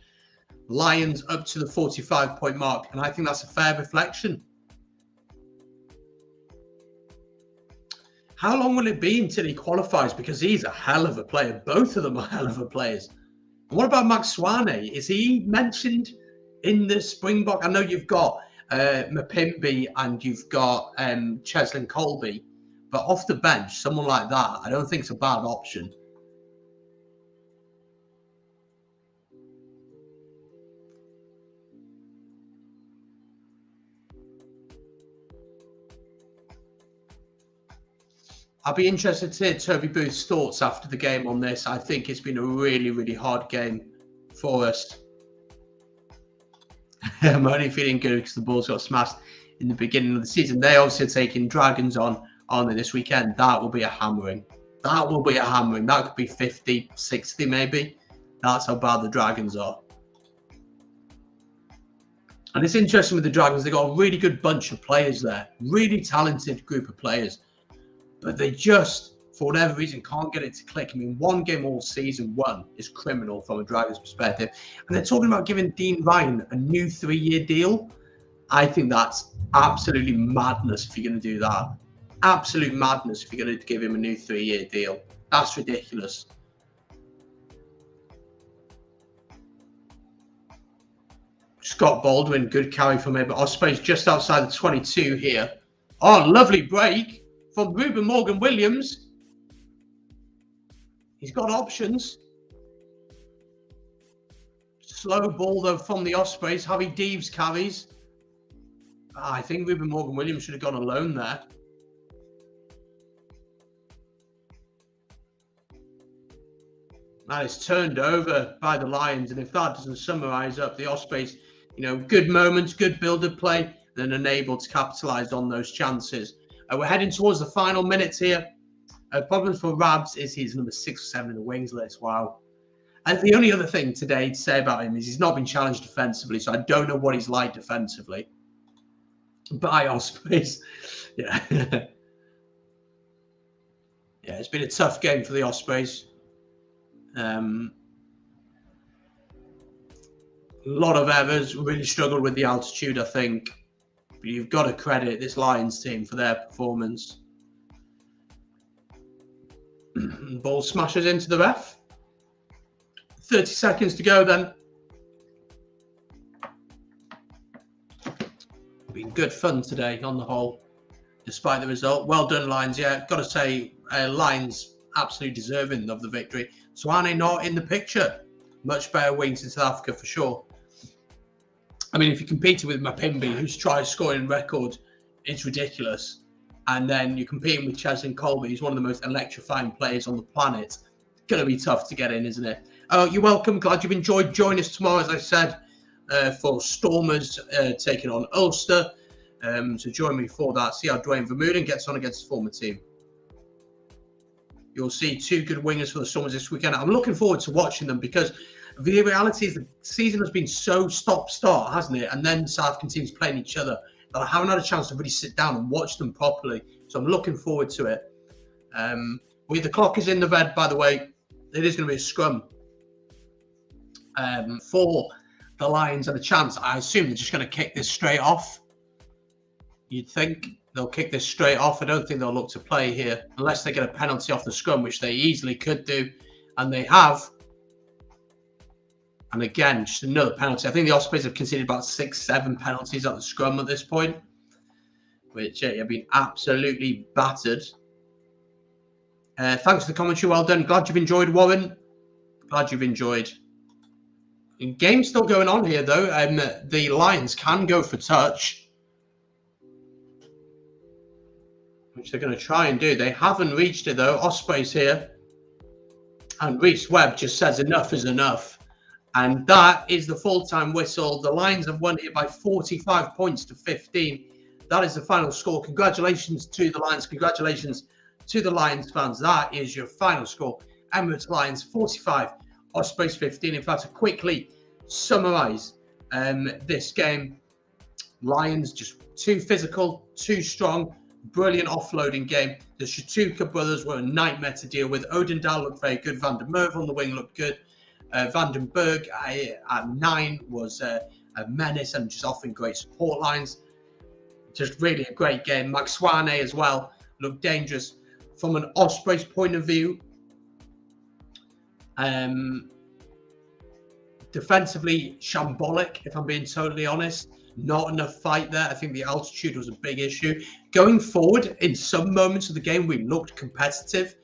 [SPEAKER 1] Lions up to the 45-point mark, and I think that's a fair reflection. How long will it be until he qualifies? Because he's a hell of a player. Both of them are hell of a players. And what about Maxwane? Is he mentioned in the Springbok? I know you've got Mapimbi and you've got Cheslin Colby, but off the bench, someone like that, I don't think it's a bad option. I'll be interested to hear Toby Booth's thoughts after the game on this. I think it's been a really, really hard game for us. I'm only feeling good because the Bulls got smashed in the beginning of the season. They obviously are taking Dragons on aren't they, this weekend? That will be a hammering. That will be a hammering. That could be 50, 60 maybe. That's how bad the Dragons are. And it's interesting with the Dragons, they've got a really good bunch of players there. Really talented group of players. But they just, for whatever reason, can't get it to click. I mean, one game all season one is criminal from a Dragons perspective. And they're talking about giving Dean Ryan a new 3-year deal. I think that's absolutely madness if you're going to do that. Absolute madness if you're going to give him a new 3-year deal. That's ridiculous. Scott Baldwin, good carry from him. Ospreys just outside the 22 here. Oh, lovely break from Ruben Morgan-Williams. He's got options. Slow ball, though, from the Ospreys. Harry Deves carries. I think Ruben Morgan-Williams should have gone alone there. That is turned over by the Lions. And if that doesn't summarise up the Ospreys, you know, good moments, good build-up play, then unable to capitalise on those chances. We're heading towards the final minutes here. Problems for Rabs is he's number 6 or 7 in the wings list. Wow. And the only other thing today to say about him is he's not been challenged defensively, so I don't know what he's like defensively. By Ospreys. Yeah. Yeah, it's been a tough game for the Ospreys. A lot of errors, really struggled with the altitude, I think. But you've got to credit this Lions team for their performance. Ball smashes into the ref. 30 seconds to go then. Been good fun today on the whole, despite the result. Well done, Lions. Yeah, got to say, Lions absolutely deserving of the victory. Swane not in the picture. Much better wings in South Africa for sure. I mean, if you competed with Mapimbi, whose try scoring record is ridiculous, and then you're competing with Cheslin Colby, who's one of the most electrifying players on the planet, it's going to be tough to get in, isn't it? You're welcome. Glad you've enjoyed. Join us tomorrow, as I said, for Stormers taking on Ulster. So join me for that. See how Dwayne Vermeulen gets on against his former team. You'll see 2 good wingers for the Stormers this weekend. I'm looking forward to watching them because the reality is the season has been so stop-start, hasn't it? And then South African teams playing each other that I haven't had a chance to really sit down and watch them properly. So I'm looking forward to it. The clock is in the red, by the way. It is going to be a scrum for the Lions and a chance. I assume they're just going to kick this straight off. You'd think they'll kick this straight off. I don't think they'll look to play here unless they get a penalty off the scrum, which they easily could do. And they have. And again, just another penalty. I think the Ospreys have conceded about 6-7 penalties at the scrum at this point, which have been absolutely battered. Thanks for the commentary. Well done. Glad you've enjoyed, Warren. Glad you've enjoyed. Game's still going on here, though. The Lions can go for touch, which they're going to try and do. They haven't reached it, though. Ospreys here. And Reece Webb just says enough is enough. And that is the full-time whistle. The Lions have won here by 45 points to 15. That is the final score. Congratulations to the Lions. Congratulations to the Lions fans. That is your final score. Emirates Lions 45, Ospreys 15. In fact, to quickly summarise this game, Lions just too physical, too strong, brilliant offloading game. The Shatuka brothers were a nightmare to deal with. Odendal looked very good. Van der Merwe on the wing looked good. Van den Berg at 9 was a menace and just offering great support lines. Just really a great game. Max Swane as well looked dangerous from an Ospreys point of view. Defensively shambolic, if I'm being totally honest. Not enough fight there. I think the altitude was a big issue. Going forward, in some moments of the game, we looked competitive.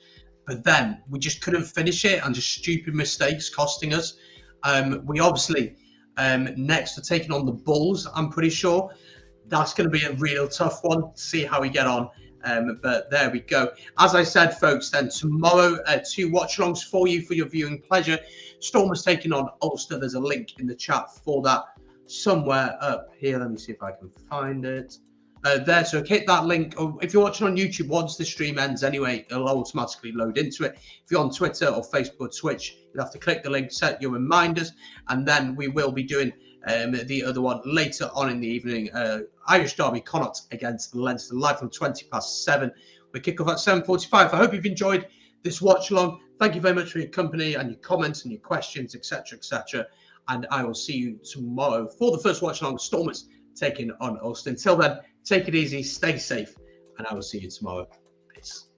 [SPEAKER 1] But then we just couldn't finish it and just stupid mistakes costing us. We obviously, next are taking on the Bulls, I'm pretty sure. That's going to be a real tough one to see how we get on. But there we go. As I said, folks, then tomorrow, 2 watch-alongs for you for your viewing pleasure. Stormers taking on Ulster. There's a link in the chat for that somewhere up here. Let me see if I can find it. there. So hit that link. Or if you're watching on YouTube, once the stream ends anyway, it'll automatically load into it. If you're on Twitter or Facebook or Twitch, you'll have to click the link, set your reminders, and then we will be doing the other one later on in the evening. Irish Derby, Connacht against Leinster, live from 7:20. We kick off at 7:45. I hope you've enjoyed this watch along. Thank you very much for your company and your comments and your questions, etc., etc. And I will see you tomorrow for the first watch along. Stormers taking on Ulster. Until then, take it easy, stay safe, and I will see you tomorrow. Peace.